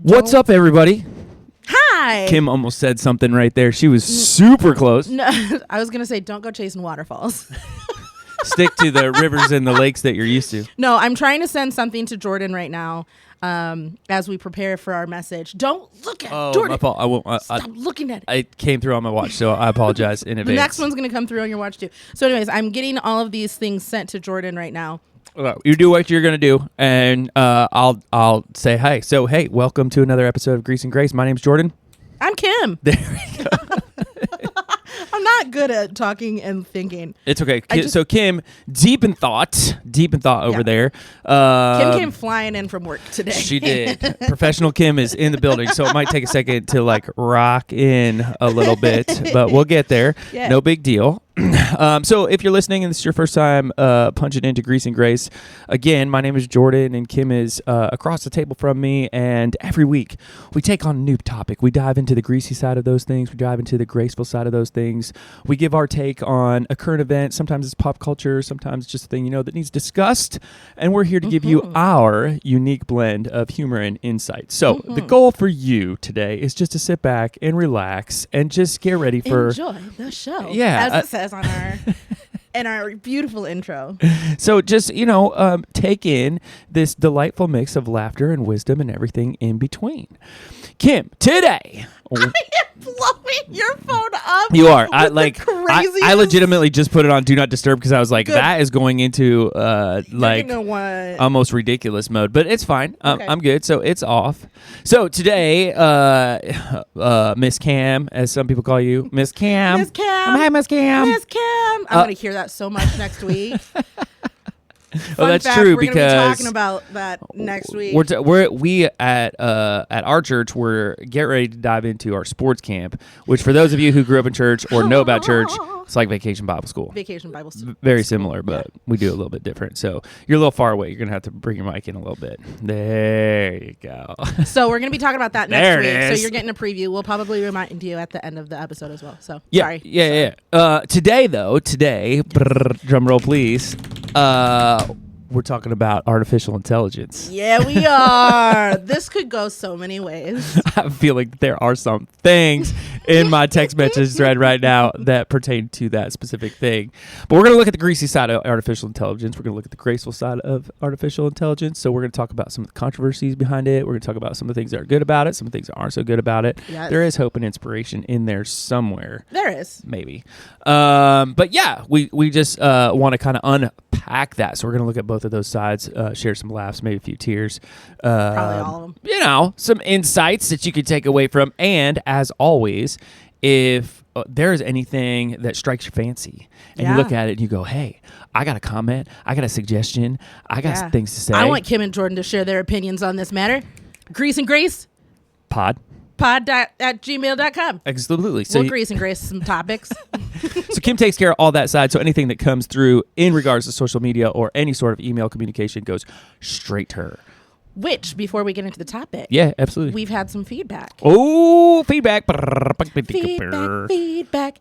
What's up, everybody? Hi. Kim almost said something right there. She was super close. No, I was going to say, don't go chasing waterfalls. Stick to the rivers and the lakes that you're used to. No, I'm trying to send something to Jordan right now as we prepare for our message. Don't look at Jordan. My fault. I won't. Stop looking at it. I came through on my watch, so I apologize in advance. The next one's going to come through on your watch, too. So anyways, I'm getting all of these things sent to Jordan right now. You do what you're going to do, and I'll say hi. So, hey, welcome to another episode of Grease and Grace. My name's Jordan. I'm Kim. There we go. I'm not good at talking and thinking. It's okay. So Kim, deep in thought over there. Kim came flying in from work today. She did. Professional Kim is in the building, so it might take a second to rock in a little bit, but we'll get there. Yeah. No big deal. So if you're listening and this is your first time punching into Grease and Grace, again, my name is Jordan and Kim is across the table from me, and every week we take on a new topic. We dive into the greasy side of those things. We dive into the graceful side of those things. We give our take on a current event. Sometimes it's pop culture. Sometimes it's just a thing, that needs discussed. And we're here to give you our unique blend of humor and insight. So the goal for you today is just to sit back and relax and just get ready for... Enjoy the show. Yeah. As it says on our beautiful intro. So just, take in this delightful mix of laughter and wisdom and everything in between. Kim, today... I am blowing your phone up. You are. I legitimately just put it on Do Not Disturb because I was like, Good. that is going into what? almost ridiculous mode. But it's fine. Okay. I'm good. So it's off. So today, Miss Cam, as some people call you, Miss Cam. Miss Cam. Hi, Miss Cam. Miss Cam. I'm going to hear that so much next week. Well, that's fact, true we're because gonna be talking about that next week. We at our church, we're getting ready to dive into our sports camp, which for those of you who grew up in church or know about church, it's like Vacation Bible School. Vacation Bible School. Very similar, but we do it a little bit different. So you're a little far away. You're gonna have to bring your mic in a little bit. There you go. So we're gonna be talking about that next There it week. is. So you're getting a preview. We'll probably remind you at the end of the episode as well. So Yeah, sorry. yeah. Today, drum roll please. We're talking about artificial intelligence. Yeah, we are. This could go so many ways. I feel like there are some things in my text message thread right now that pertain to that specific thing. But we're going to look at the greasy side of artificial intelligence. We're going to look at the graceful side of artificial intelligence. So we're going to talk about some of the controversies behind it. We're going to talk about some of the things that are good about it, some of the things that aren't so good about it. Yes. There is hope and inspiration in there somewhere. There is. Maybe. But yeah, we just want to kind of unpack that. So we're going to look at both of those sides, share some laughs, maybe a few tears. Probably all of them. Some insights that you can take away from. And as always, if there is anything that strikes your fancy and you look at it and you go, hey, I got a comment, I got a suggestion, I got some things to say. I want Kim and Jordan to share their opinions on this matter. Grease and Grace. Pod at gmail.com. Absolutely. So we'll grease and grace some topics. So Kim takes care of all that side. So anything that comes through in regards to social media or any sort of email communication goes straight to her. Which, before we get into the topic, yeah, absolutely, we've had some feedback. Oh, feedback. Feedback.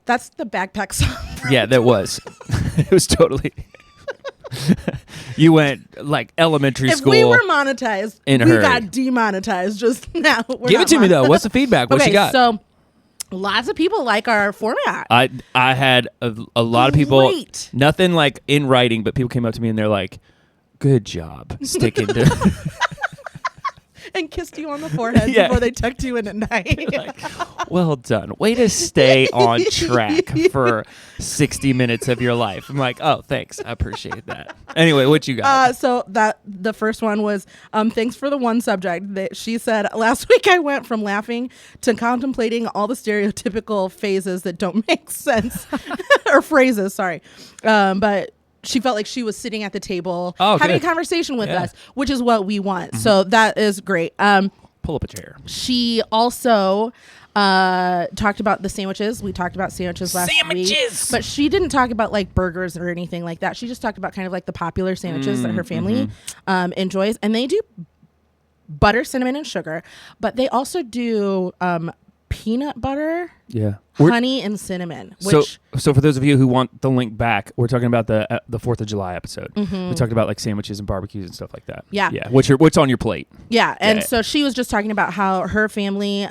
That's the backpack song. Yeah, that was. It was totally... You went like elementary school. If we were monetized, we got demonetized just now. Give it to me though. What's the feedback? What you got? So lots of people like our format. I had a lot of people. Nothing like in writing, but people came up to me and they're like, "Good job sticking to." And kissed you on the forehead before they tucked you in at night. Like, well done. Way to stay on track for 60 minutes of your life. I'm like, oh, thanks. I appreciate that. Anyway, what you got? So the first one was, thanks for the one subject. She said, last week I went from laughing to contemplating all the stereotypical phases that don't make sense. Or phrases, sorry. But she felt like she was sitting at the table having a conversation with us, which is what we want. Mm-hmm. So that is great. Pull up a chair. She also talked about the sandwiches. We talked about sandwiches last week. But she didn't talk about like burgers or anything like that. She just talked about kind of like the popular sandwiches that her family enjoys. And they do butter, cinnamon, and sugar. But they also do peanut butter, Yeah. honey, and cinnamon. Which So for those of you who want the link back, we're talking about the 4th of July episode. We talked about like sandwiches and barbecues and stuff like that. Yeah. Yeah. What's on your plate? Yeah. And so she was just talking about how her family,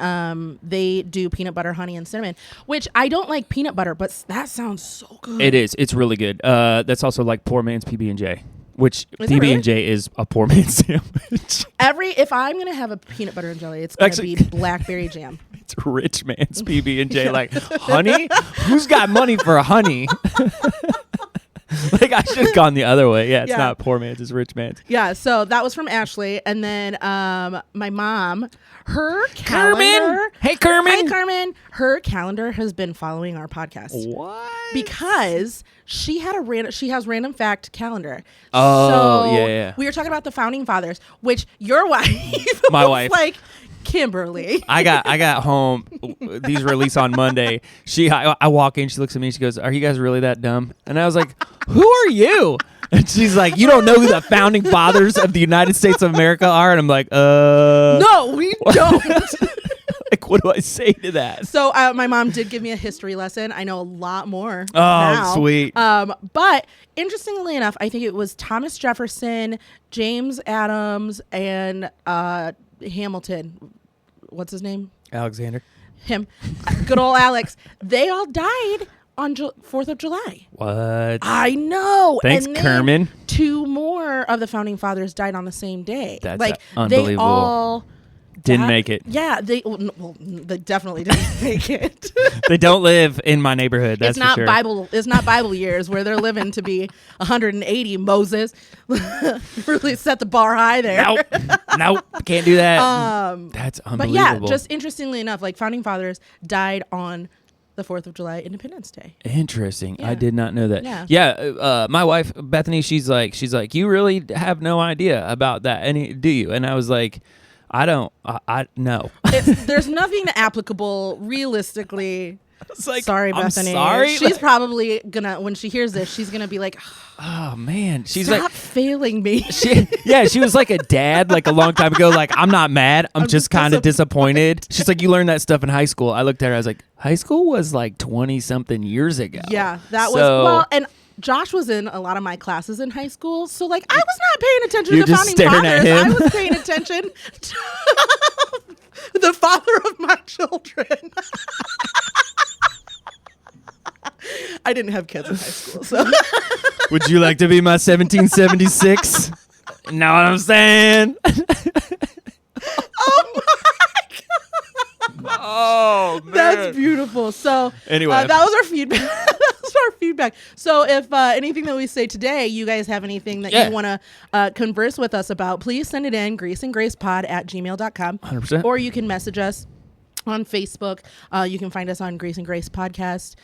they do peanut butter, honey, and cinnamon, which I don't like peanut butter, but that sounds so good. It is. It's really good. That's also like poor man's PB&J. Which Is PB&J is a poor man's sandwich. If I'm gonna have a peanut butter and jelly, it's gonna be blackberry jam. It's rich man's PB&J. Like, honey? Who's got money for a honey? Like, I should have gone the other way. Yeah, it's not poor man's, it's rich man's. Yeah, so that was from Ashley. And then my mom, her calendar. Kerman! Hey, Kerman! Hi, Carmen. Her calendar has been following our podcast. What? Because she has random fact calendar. Oh, so yeah. we were talking about the founding fathers, which your wife My was wife. like, Kimberly. I got home. These release on Monday. I walk in. She looks at me. She goes, "Are you guys really that dumb?" And I was like, "Who are you?" And she's like, "You don't know who the founding fathers of the United States of America are?" And I'm like, No, we don't. Like, what do I say to that? So my mom did give me a history lesson. I know a lot more. Oh, now. sweet. But interestingly enough, I think it was Thomas Jefferson, James Adams, and Hamilton. What's his name? Alexander. Him. Good old Alex. They all died on 4th of July. What? I know. Thanks, and Kerman. 2 more of the founding fathers died on the same day. That's like unbelievable. They all didn't make it. Yeah, they definitely didn't make it. They don't live in my neighborhood. That's it's not for sure. Bible. It's not Bible years where they're living to be 180. Moses really set the bar high there. Nope, can't do that. That's unbelievable. But yeah, just interestingly enough, like founding fathers died on the 4th of July, Independence Day. Interesting. Yeah. I did not know that. Yeah. My wife Bethany, she's like, you really have no idea about that, do you? And I was like, I don't. I no. There's nothing applicable realistically. It's like, sorry, I'm Bethany. sorry. She's probably gonna, when she hears this, she's gonna be like, oh man, she's stop like failing me. She was like a dad like a long time ago. Like, I'm not mad. I'm just kind of disappointed. She's like, you learned that stuff in high school. I looked at her. I was like, high school was like 20 something years ago. Yeah, was and Josh was in a lot of my classes in high school, so like I was not paying attention to the founding fathers. I was paying attention to the father of my children. I didn't have kids in high school, so. Would you like to be my 1776? Know what I'm saying? Oh my God. Oh man, that's beautiful. So anyway, that was our feedback. So if anything that we say today, you guys have anything that you want to converse with us about, please send it in graceandgracepod@gmail.com. 100%. Or you can message us on Facebook. You can find us on Grace and Grace Podcast.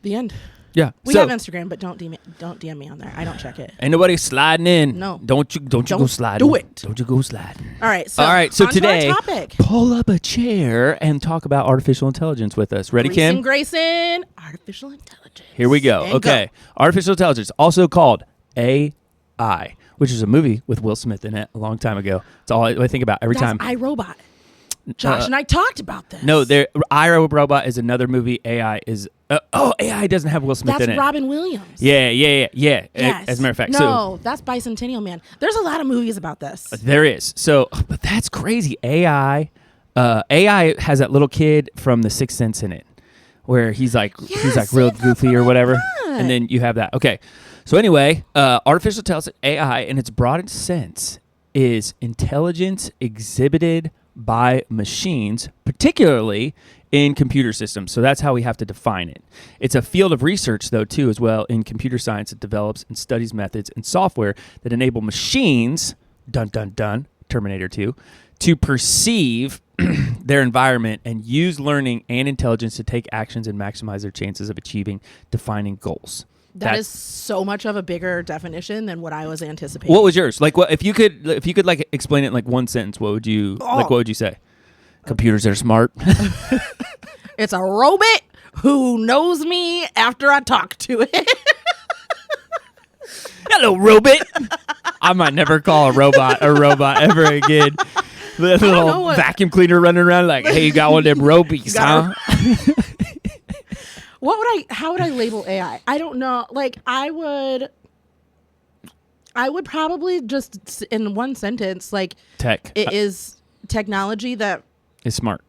The end. Yeah, we have Instagram, but don't DM me on there. I don't check it. Ain't nobody sliding in. No, don't you go sliding. Do it. Don't you go sliding. All right. So today, our topic. Pull up a chair and talk about artificial intelligence with us. Ready, Kim? Grayson, artificial intelligence. Here we go. And okay, artificial intelligence, also called AI, which is a movie with Will Smith in it a long time ago. It's all I think about every time. iRobot. Josh and I talked about this. No, iRobot is another movie. AI is AI doesn't have Will Smith in it. That's Robin Williams. Yeah. Yes. As a matter of fact, no, that's Bicentennial Man. There's a lot of movies about this. There is. So, but that's crazy. AI has that little kid from The Sixth Sense in it, where he's like real goofy or whatever. And then you have that. Okay. So anyway, artificial intelligence, AI, in its broadest sense, is intelligence exhibited by machines, particularly in computer systems. So that's how we have to define it. It's a field of research, though, too, as well, in computer science that develops and studies methods and software that enable machines, dun, dun, dun, Terminator 2, to perceive their environment and use learning and intelligence to take actions and maximize their chances of achieving defining goals. That is so much of a bigger definition than what I was anticipating. What was yours? Like, what if you could like explain it in like one sentence? What would you What would you say? Computers are smart. It's a robot who knows me after I talk to it. Hello, robot. I might never call a robot ever again. The little vacuum cleaner running around like, hey, you got one of them robies, huh? How would I label AI? I don't know. Like, I would probably just in one sentence, like, tech. It is technology that is smart.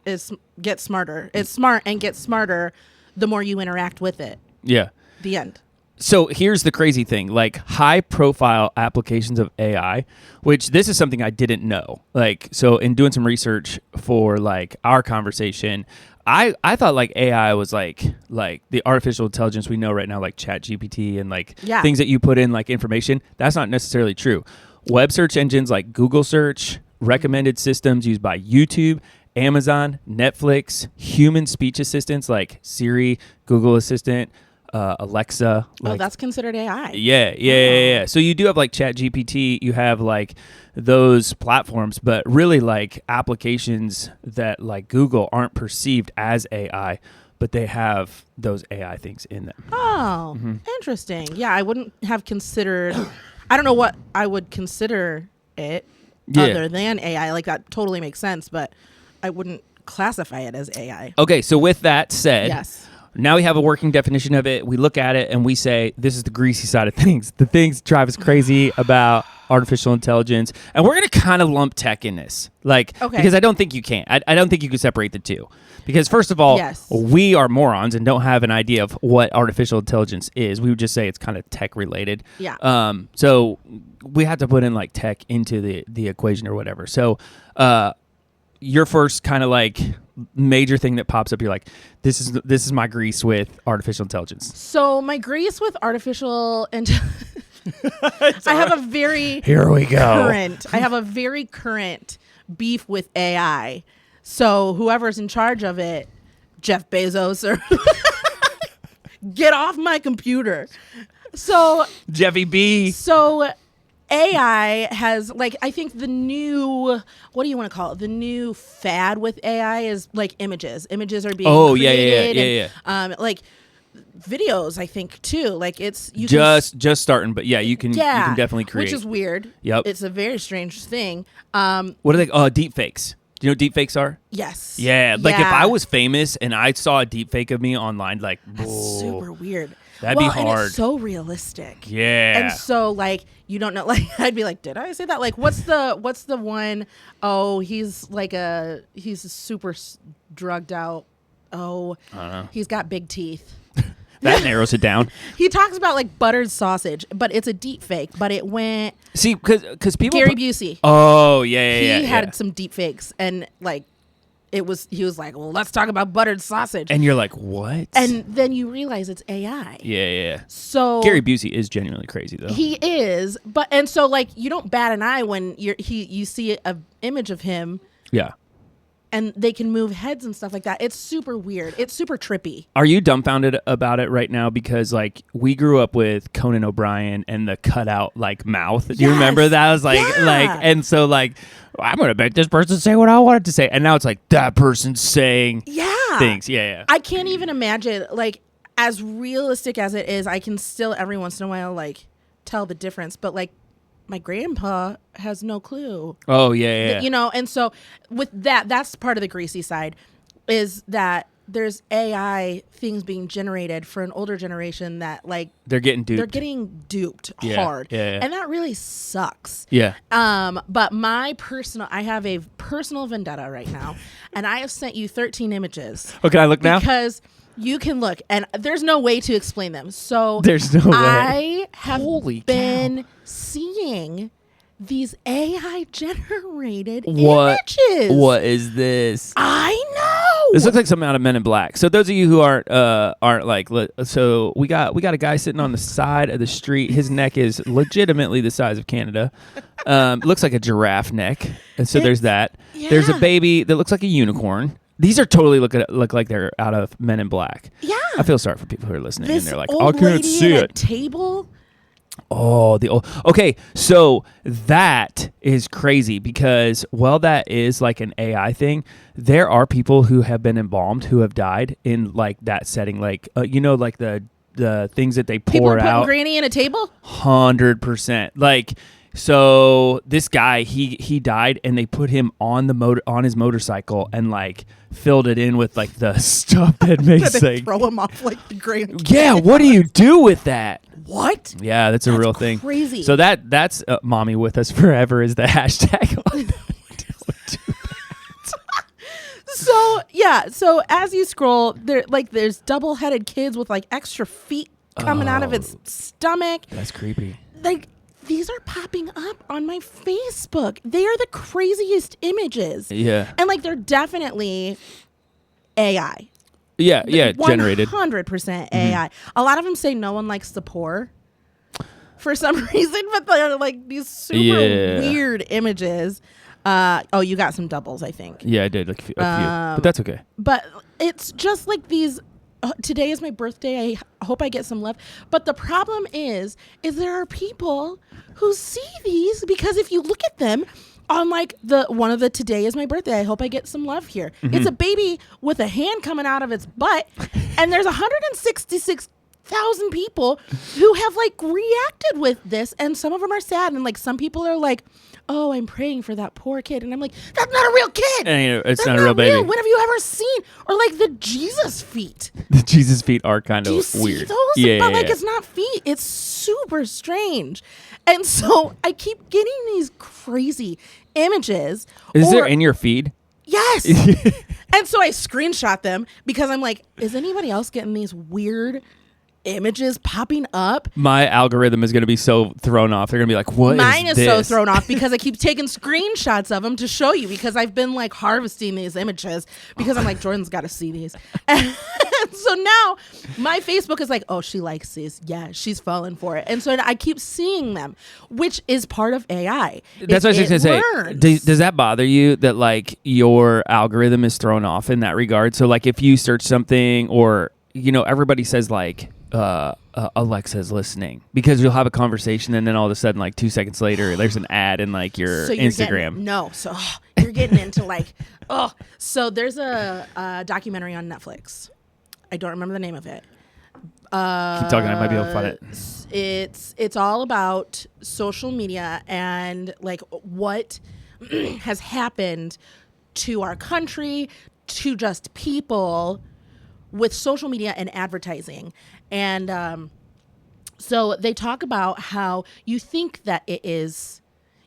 Gets smarter. It's smart and gets smarter the more you interact with it. Yeah. The end. So here's the crazy thing, like high profile applications of AI, which this is something I didn't know. Like, so in doing some research for like our conversation, I thought like AI was like the artificial intelligence we know right now, like ChatGPT and like things that you put in like information. That's not necessarily true. Web search engines like Google search, recommended systems used by YouTube, Amazon, Netflix, human speech assistants like Siri, Google Assistant, Alexa. Like, that's considered AI. Yeah. So you do have like ChatGPT, you have like those platforms, but really like applications that like Google aren't perceived as AI, but they have those AI things in them. Oh, interesting. Yeah, I wouldn't have considered, I don't know what I would consider it other than AI. Like, that totally makes sense, but I wouldn't classify it as AI. Okay, so with that said, yes. Now we have a working definition of it. We look at it and we say, this is the greasy side of things. The things drive us crazy about artificial intelligence. And we're going to kind of lump tech in this. Like, because I don't think you can. I don't think you can separate the two. Because first of all, we are morons and don't have an idea of what artificial intelligence is. We would just say it's kind of tech related. Yeah. So we have to put in like tech into the equation or whatever. So your first kind of like major thing that pops up, you're like, this is my grease with artificial intelligence. So my grease with artificial intelligence, I have a very current beef with AI. So whoever's in charge of it, Jeff Bezos, or get off my computer. So Jeffy B. So AI has, like, I think the new, what do you want to call it? The new fad with AI is like images. Images are being created. And, like videos, I think too. Like, it's just starting, but you can definitely create, which is weird. Yep, it's a very strange thing. What are they? Deep fakes. Do you know what deep fakes are? Yes. Yeah, like if I was famous and I saw a deep fake of me online, like, that's super weird. That'd be hard. And it's so realistic. Yeah. And so, like, you don't know, like, I'd be like, did I say that? Like, what's the one? Oh, he's a super drugged out. Oh, I don't know. He's got big teeth. That narrows it down. He talks about like buttered sausage, but it's a deep fake. But it went. See, because people. Gary Busey. Oh, yeah. He had some deep fakes, and like, he was like, well, let's talk about buttered sausage. And you're like, what? And then you realize it's AI. Yeah. So Gary Busey is genuinely crazy, though. He is, and so like, you don't bat an eye when you see an image of him. Yeah. And they can move heads and stuff like that. It's super weird. It's super trippy. Are you dumbfounded about it right now? Because like, we grew up with Conan O'Brien and the cutout like mouth. Do you remember that? I was like, and so like, I'm going to make this person say what I wanted to say. And now it's like, that person's saying things. Yeah. I can't even imagine, like, as realistic as it is, I can still every once in a while like tell the difference. But like, my grandpa has no clue. Oh, yeah. You know, and so with that's part of the greasy side, is that there's AI things being generated for an older generation that like they're getting duped. They're getting duped hard. Yeah. And that really sucks. Yeah. But I have a personal vendetta right now, and I have sent you 13 images. Oh, can I look now? Because you can look, and there's no way to explain them. So there's no way. I have been seeing these AI generated images. What is this? I know. This looks like something out of Men in Black. So those of you who aren't like, so we got a guy sitting on the side of the street. His neck is legitimately the size of Canada. Looks like a giraffe neck. And so there's that. Yeah. There's a baby that looks like a unicorn. These are totally look like they're out of Men in Black. Yeah. I feel sorry for people who are listening and they're like, I can't see it. Table. Oh, okay. So that is crazy because while that is like an AI thing, there are people who have been embalmed who have died in like that setting, like like the things that they pour people are out. Granny in a table. 100%. Like So this guy, he died, and they put him on his motorcycle and like filled it in with like the stuff that makes they throw him off like the Grand Yeah, what do you do with that? What? Yeah, that's a real thing. Crazy. So that's mommy with us forever is the hashtag. So as you scroll, there's double-headed kids with like extra feet coming out of its stomach. That's creepy. Like, these are popping up on my Facebook. They are the craziest images. Yeah. And like, they're definitely AI. Yeah, generated. 100% AI. A lot of them say no one likes the poor for some reason, but they're like these super weird images. You got some doubles, I think. Yeah, I did, like a few, but that's okay. But it's just like these. Today is my birthday. I hope I get some love. But the problem is there are people who see these because if you look at them on like one of the today is my birthday, I hope I get some love here. Mm-hmm. It's a baby with a hand coming out of its butt, and there's 166,000 people who have like reacted with this, and some of them are sad, and like some people are like, oh, I'm praying for that poor kid. And I'm like, that's not a real kid. And, it's not a real baby. When have you ever seen? Or like the Jesus feet. The Jesus feet are kind of weird. Do you see those? Yeah, but like it's not feet. It's super strange. And so I keep getting these crazy images. Is there in your feed? Yes. And so I screenshot them because I'm like, is anybody else getting these weird images popping up? My algorithm is going to be so thrown off. They're going to be like, what Mine is is this? so thrown off because I keep taking screenshots of them to show you because I've been like harvesting these images because I'm like, Jordan's got to see these. And so now my Facebook is like, oh, she likes these. Yeah, she's falling for it. And so I keep seeing them, which is part of AI. That's what I was going to say. Does that bother you that like your algorithm is thrown off in that regard? So like if you search something or, everybody says like, Alexa's listening because you'll have a conversation and then all of a sudden like 2 seconds later there's an ad in like your Instagram. You're getting into like so there's a documentary on Netflix. I don't remember the name of it. Keep talking, I might be able to find it. It's all about social media and like what has happened to our country, to just people with social media and advertising. And so they talk about how you think that it is.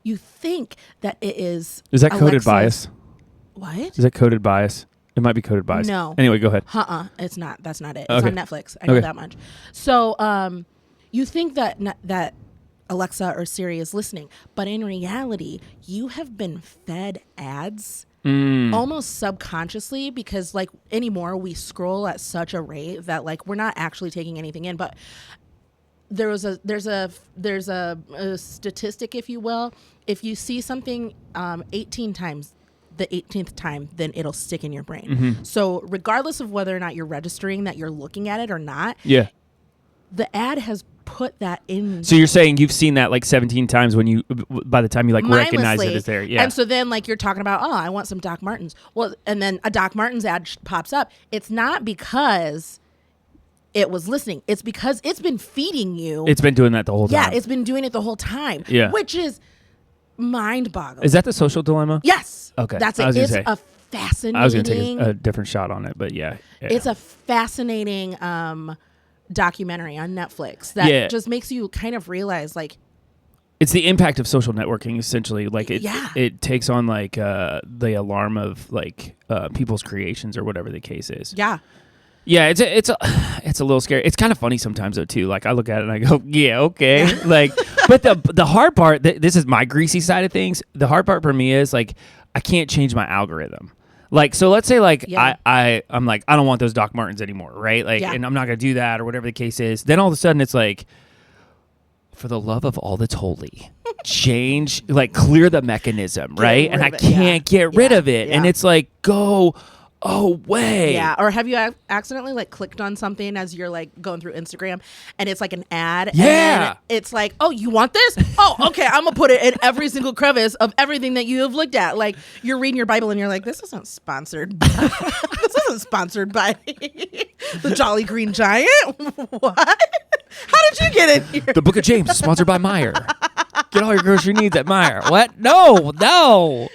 Is that coded bias? What? Is that coded bias? It might be coded bias. No. Anyway, go ahead. It's not. That's not it. Okay. It's on Netflix. I know that much. So you think that Alexa or Siri is listening, but in reality, you have been fed ads almost subconsciously because like anymore we scroll at such a rate that like we're not actually taking anything in. But there's a statistic, if you will. If you see something 18 times, the 18th time, then it'll stick in your brain. Mm-hmm. So regardless of whether or not you're registering that you're looking at it or not, the ad has put that in. So you're saying you've seen that like 17 times when by the time you like recognize it as there. Yeah. And so then like you're talking about, I want some Doc Martens. Well, and then a Doc Martens ad pops up. It's not because it was listening. It's because it's been feeding you. It's been doing that the whole time. Yeah, it's been doing it the whole time. Yeah. Which is mind-boggling. Is that the social dilemma? Yes. Okay. That's it. It's a fascinating. I was going to take a different shot on it, but yeah. It's a fascinating documentary on Netflix that just makes you kind of realize like it's the impact of social networking essentially. Like it takes on like the alarm of like people's creations or whatever the case is. Yeah. Yeah, it's a little scary. It's kind of funny sometimes though too. Like I look at it and I go, yeah, okay. Like, but the hard part, this is my greasy side of things. The hard part for me is like I can't change my algorithm. Like, so let's say like I'm like, I don't want those Doc Martens anymore, right? Like, and I'm not gonna do that or whatever the case is. Then all of a sudden it's like, for the love of all that's holy, change, like clear the mechanism, right? And I can't get rid of it. And it's like, go away. Yeah. Or have you accidentally like clicked on something as you're like going through Instagram and it's like an ad? Yeah. And it's like, oh, you want this? Oh, okay. I'm going to put it in every single crevice of everything that you have looked at. Like you're reading your Bible and you're like, this isn't sponsored by, the Jolly Green Giant. What? How did you get in here? The Book of James is sponsored by Meyer. Get all your grocery needs at Meijer. What? No.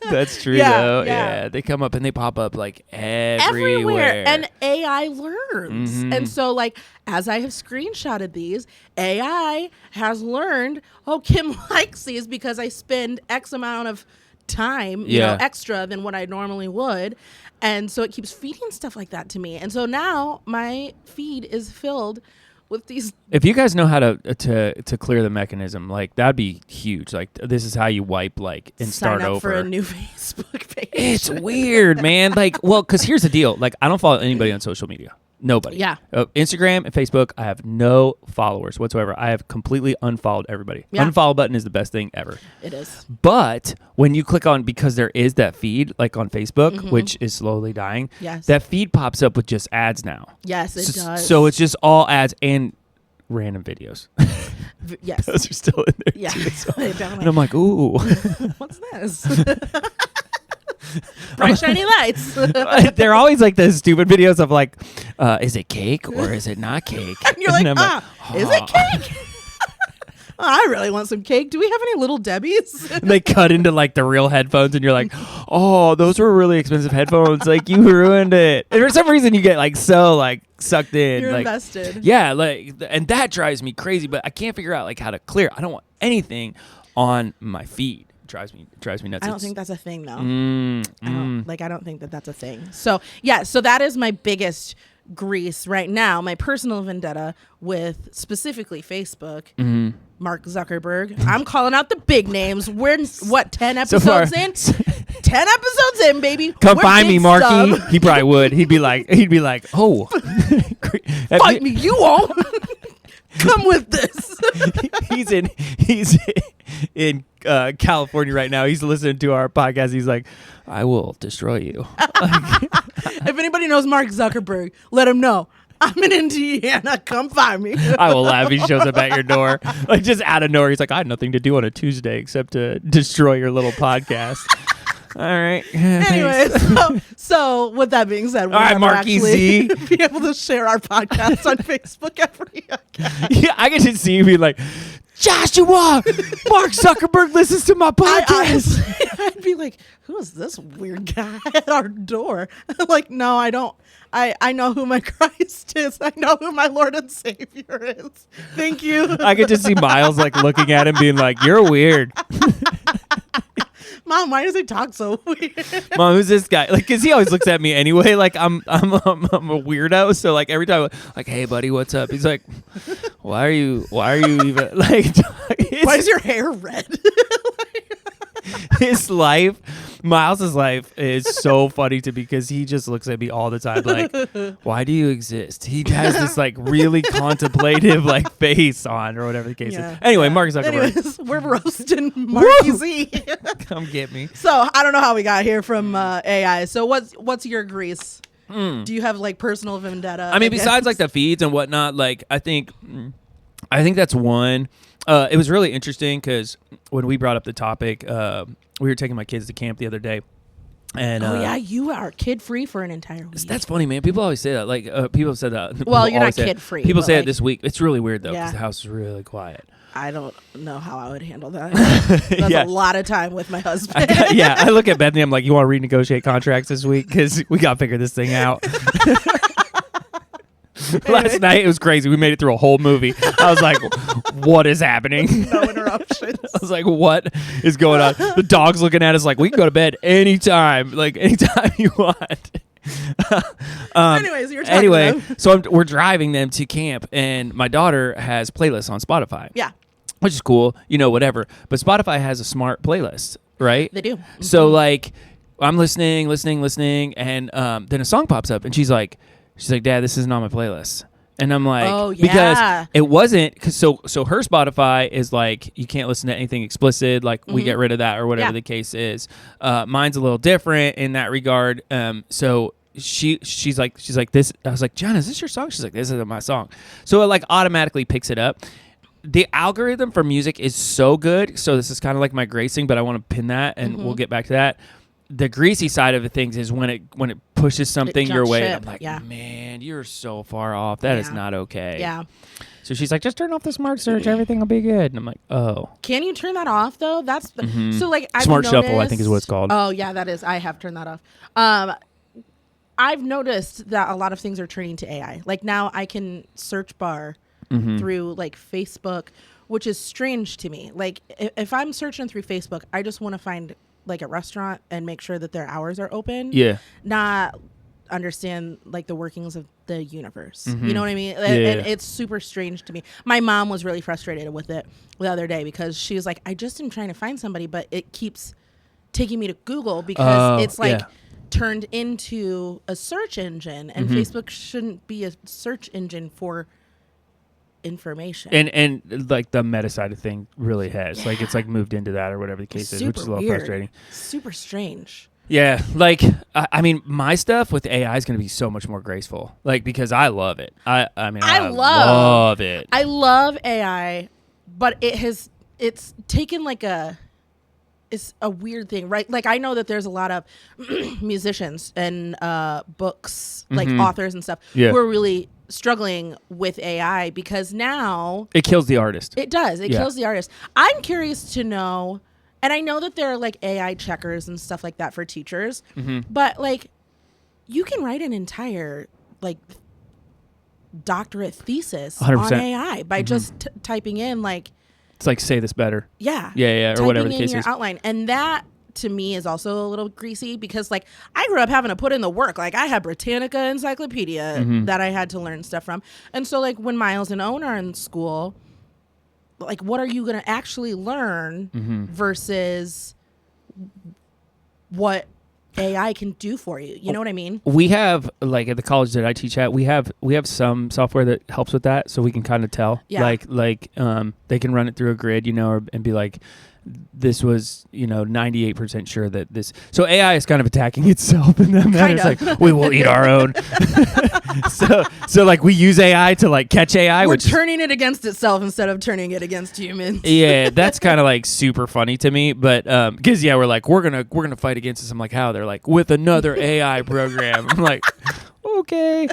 That's true, though. Yeah. They come up and they pop up like everywhere. And AI learns. Mm-hmm. And so, like, as I have screenshotted these, AI has learned, oh, Kim likes these because I spend X amount of time, you know, extra than what I normally would. And so it keeps feeding stuff like that to me. And so now my feed is filled with these. If you guys know how to clear the mechanism, like that'd be huge. Like this is how you wipe, like, and Sign start up over for a new Facebook page. It's weird, man. Like, well, because here's the deal. Like, I don't follow anybody on social media. Nobody. Yeah. Instagram and Facebook, I have no followers whatsoever. I have completely unfollowed everybody. Yeah. Unfollow button is the best thing ever. It is. But when you click on, because there is that feed, like on Facebook, which is slowly dying, that feed pops up with just ads now. Yes, it does. So it's just all ads and random videos. Yes. Those are still in there. Yeah. Too, so. And I'm like, ooh. What's this? Bright shiny lights. They're always like the stupid videos of like, is it cake or is it not cake? And you're like, is it cake? I really want some cake. Do we have any Little Debbie's? And they cut into like the real headphones and you're like, oh, those were really expensive headphones. Like you ruined it. And for some reason you get like so like sucked in. You're like, invested. Yeah. Like, and that drives me crazy, but I can't figure out like how to clear. I don't want anything on my feed. Drives me nuts. I don't think that's a thing though. I don't think that that's a thing. So yeah, so that is my biggest grease right now, my personal vendetta with specifically Facebook. Mark Zuckerberg. I'm calling out the big names. We're 10 episodes in? 10 episodes in, baby. Come find me, Marky. He probably would. He'd be like, oh. Fight me, you won't. Come with this. He's in California right now. He's listening to our podcast. He's like, I will destroy you. If anybody knows Mark Zuckerberg, let him know. I'm in Indiana. Come find me. I will laugh. He shows up at your door. Like just out of nowhere. He's like, I had nothing to do on a Tuesday except to destroy your little podcast. All right. Anyways, so with that being said, we'll never Marky actually Z. be able to share our podcast on Facebook every again. Yeah, I can just see you be like, Joshua, Mark Zuckerberg listens to my podcast. I'd be like, who is this weird guy at our door? Like, no, I don't. I know who my Christ is. I know who my Lord and Savior is. Thank you. I could just see Miles like looking at him being like, you're weird. Mom, why does he talk so weird? Mom, who's this guy? Like, cause he always looks at me anyway. Like I'm a weirdo. So like every time, like, hey buddy, what's up? He's like, why are you even like? Why is your hair red? His life, Miles's life is so funny to me because he just looks at me all the time like, why do you exist? He has this like really contemplative like face on or whatever the case is. Anyway, Mark Zuckerberg. Anyways, we're roasting Marky Z. Come get me. So I don't know how we got here from AI. So what's your grease? Do you have like personal vendetta? I mean, besides like the feeds and whatnot, like I think that's one. It was really interesting because when we brought up the topic, we were taking my kids to camp the other day. And, you are kid-free for an entire week. That's funny, man. People always say that. Like, people have said that. Well, you're not kid-free. People say it this week. It's really weird, though, because the house is really quiet. I don't know how I would handle that. That's a lot of time with my husband. I look at Bethany. I'm like, you want to renegotiate contracts this week? Because we got to figure this thing out. Last night, it was crazy. We made it through a whole movie. I was like, what is happening? No interruptions. I was like, what is going on? The dog's looking at us like, we can go to bed anytime. Like, anytime you want. Anyways, you're talking so we're driving them to camp, and my daughter has playlists on Spotify. Yeah. Which is cool, whatever. But Spotify has a smart playlist, right? They do. So, like, I'm listening, and then a song pops up, and she's like, Dad, this isn't on my playlist. And I'm like, oh, yeah. Because it wasn't, so her Spotify is like, you can't listen to anything explicit, like we get rid of that or whatever the case is. Mine's a little different in that regard. So she's like this. I was like, John, is this your song? She's like, this isn't my song. So it like automatically picks it up. The algorithm for music is so good. So this is kind of like my gracing, but I want to pin that and we'll get back to that. the greasy side of things is when it pushes something your way. And I'm like, man, you're so far off. That is not okay. Yeah. So she's like, just turn off the smart search. Everything will be good. And I'm like, oh. Can you turn that off though? That's so like Smart Shuffle, I think is what it's called. Oh yeah, that is. I have turned that off. I've noticed that a lot of things are turning to AI. Like now I can search bar through like Facebook, which is strange to me. Like if I'm searching through Facebook, I just want to find like a restaurant and make sure that their hours are open. Yeah. Not understand like the workings of the universe. You know what I mean? And it's super strange to me. My mom was really frustrated with it the other day because she was like, I just am trying to find somebody, but it keeps taking me to Google because it's like turned into a search engine, and Facebook shouldn't be a search engine for information. And like the meta side of thing really has like it's like moved into that or whatever the case is, which is a little frustrating. Super strange. Yeah, like I mean, my stuff with AI is going to be so much more graceful, like because I love it. I love it. I love AI, but it's taken like it's a weird thing, right? Like I know that there's a lot of musicians and books, like authors and stuff, who are really struggling with AI because now it kills the artist. It does. It kills the artist. I'm curious to know. And I know that there are like AI checkers and stuff like that for teachers, but like you can write an entire like doctorate thesis 100%. on AI by just typing in like, it's like say this better. Yeah, or whatever the case your is. Outline, and that to me is also a little greasy because like I grew up having to put in the work. Like I had Britannica Encyclopedia that I had to learn stuff from, and so like when Miles and Owen are in school, like what are you going to actually learn versus what AI can do for you? You know what I mean? We have like at the college that I teach at, we have some software that helps with that, so we can kind of tell. Like they can run it through a grid, you know, and be like, this was, 98% sure that this. So AI is kind of attacking itself in that matter. It's like, we will eat our own. so like we use AI to like catch AI. We're turning it against itself instead of turning it against humans. Yeah, that's kind of like super funny to me. But because we're like we're gonna fight against this. I'm like, how? They're like with another AI program. I'm like, okay.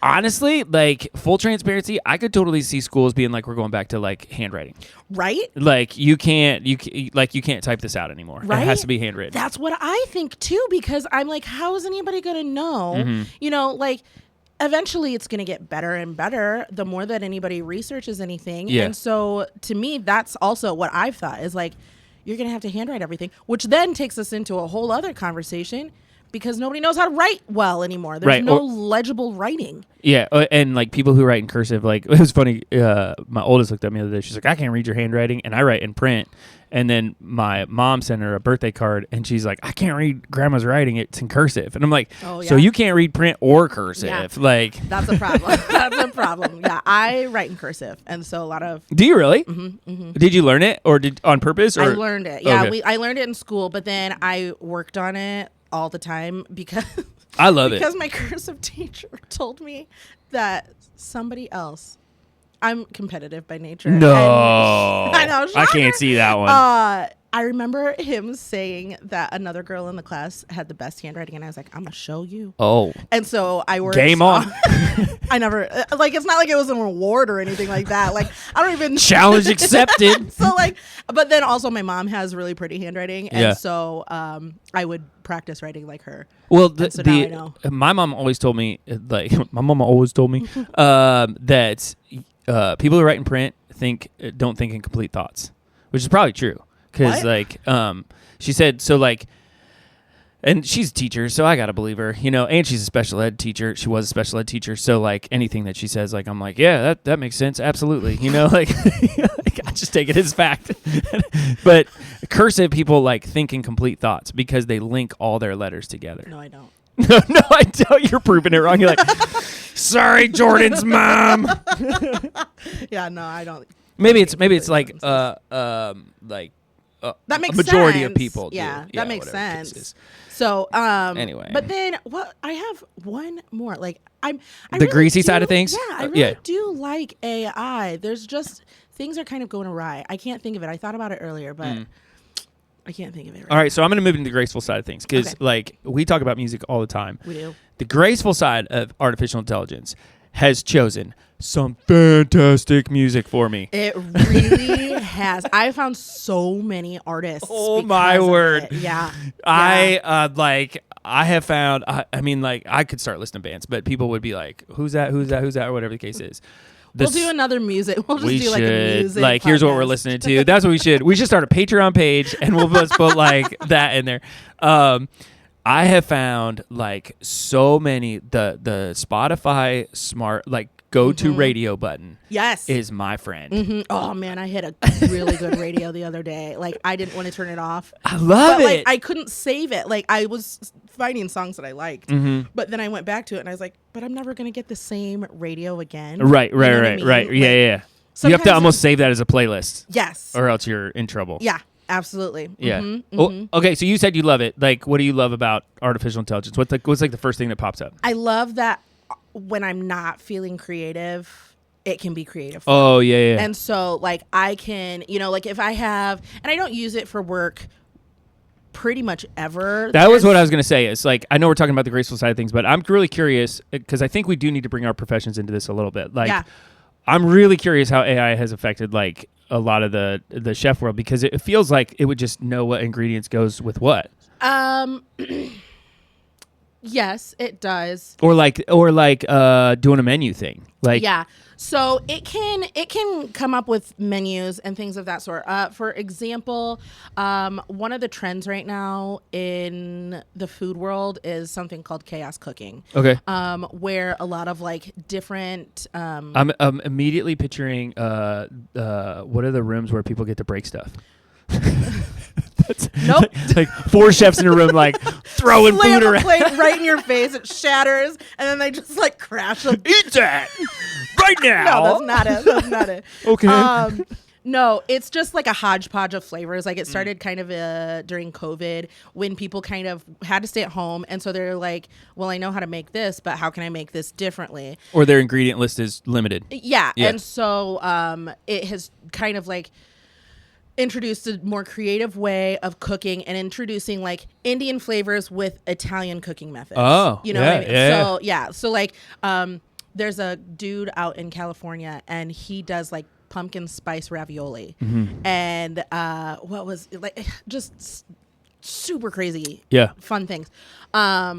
Honestly, like full transparency, I could totally see schools being like, we're going back to like handwriting. Right? Like you can't type this out anymore. Right? It has to be handwritten. That's what I think too, because I'm like, how is anybody going to know? Like eventually it's going to get better and better the more that anybody researches anything. Yeah. And so to me, that's also what I've thought is like, you're going to have to handwrite everything, which then takes us into a whole other conversation. Because nobody knows how to write well anymore. There's no legible writing. Yeah, and like people who write in cursive, like it was funny. My oldest looked at me the other day. She's like, I can't read your handwriting, and I write in print. And then my mom sent her a birthday card, and she's like, I can't read Grandma's writing. It's in cursive. And I'm like, so you can't read print or cursive? Yeah. Like that's a problem. That's a problem. Yeah, I write in cursive, and so a lot of. Do you really? Did you learn it, or did on purpose? Or? I learned it. Yeah, okay. I learned it in school, but then I worked on it all the time because I love it. Because my cursive teacher told me that somebody else. I'm competitive by nature. No, I know. Shocker. I can't see that one. I remember him saying that another girl in the class had the best handwriting, and I was like, "I'm gonna show you." Oh, and so I worked. Game on. I never like. It's not like it was an award or anything like that. Like I don't even challenge accepted. So like, but then also my mom has really pretty handwriting, and so I would practice writing like her. Well, my mom always told me, like my mama always told me that people who write in print don't think in complete thoughts, which is probably true. Because, like, she said, so, like, and she's a teacher, so I got to believe her, and she's a special ed teacher. She was a special ed teacher. So, like, anything that she says, like, I'm like, yeah, that makes sense. Absolutely. Like, I just take it as fact. But cursive people, like, think in complete thoughts because they link all their letters together. No, I don't. No, I don't. You're proving it wrong. You're like, sorry, Jordan's mom. Yeah, no, I don't. Maybe it's like that makes a majority sense. Of people. Yeah, that makes sense. So anyway, but then I have one more. Like I the really greasy side of things. Yeah, I really do like AI. There's just things are kind of going awry. I can't think of it. I thought about it earlier, but I can't think of it. All right, so I'm going to move into the graceful side of things because, like, we talk about music all the time. We do. The graceful side of artificial intelligence has chosen some fantastic music for me. It really has. I found so many artists. Oh my word! Yeah. I have found. I mean, like, I could start listing bands, but people would be like, "Who's that? Who's that? Who's that?" Or whatever the case is. We'll do another music. We'll just do like a music. Like, here's what we're listening to. That's what we should. We should start a Patreon page, and we'll just put like that in there. I have found like so many the Spotify smart like go-to radio button. Yes, is my friend. Oh man, I hit a really good radio the other day. Like I didn't want to turn it off. I love it. Like I couldn't save it. Like I was finding songs that I liked, but then I went back to it and I was like, but I'm never gonna get the same radio again. Right. You know what I mean? Right. Yeah, Like, yeah. You have to almost save that as a playlist. Yes. Or else you're in trouble. Yeah. Absolutely. Yeah. Okay, so you said you love it. Like, what do you love about artificial intelligence? What's like the first thing that pops up? I love that when I'm not feeling creative, it can be creative. Oh, yeah. And so, like, I can, like, if I have, and I don't use it for work pretty much ever. That was what I was going to say. It's like, I know we're talking about the graceful side of things, but I'm really curious because I think we do need to bring our professions into this a little bit. Like, I'm really curious how AI has affected, like, a lot of the chef world because it feels like it would just know what ingredients goes with what. Yes, it does. Or like doing a menu thing. Like so it can come up with menus and things of that sort. For example, one of the trends right now in the food world is something called chaos cooking. Okay. Where a lot of like different. I'm immediately picturing what are the rooms where people get to break stuff. Nope. Like 4 chefs in a room, like throwing Slam food around. a plate right in your face. It shatters, and then they just like crash. Eat that right now. No, that's not it. Okay. No, it's just like a hodgepodge of flavors. Like it started kind of during COVID when people kind of had to stay at home, and so they're like, "Well, I know how to make this, but how can I make this differently?" Or their ingredient list is limited. Yeah. And so it has kind of like introduced a more creative way of cooking and introducing like Indian flavors with Italian cooking methods. Oh, you know what I mean? Yeah. So like there's a dude out in California and he does like pumpkin spice ravioli and what was it, like just super crazy fun things.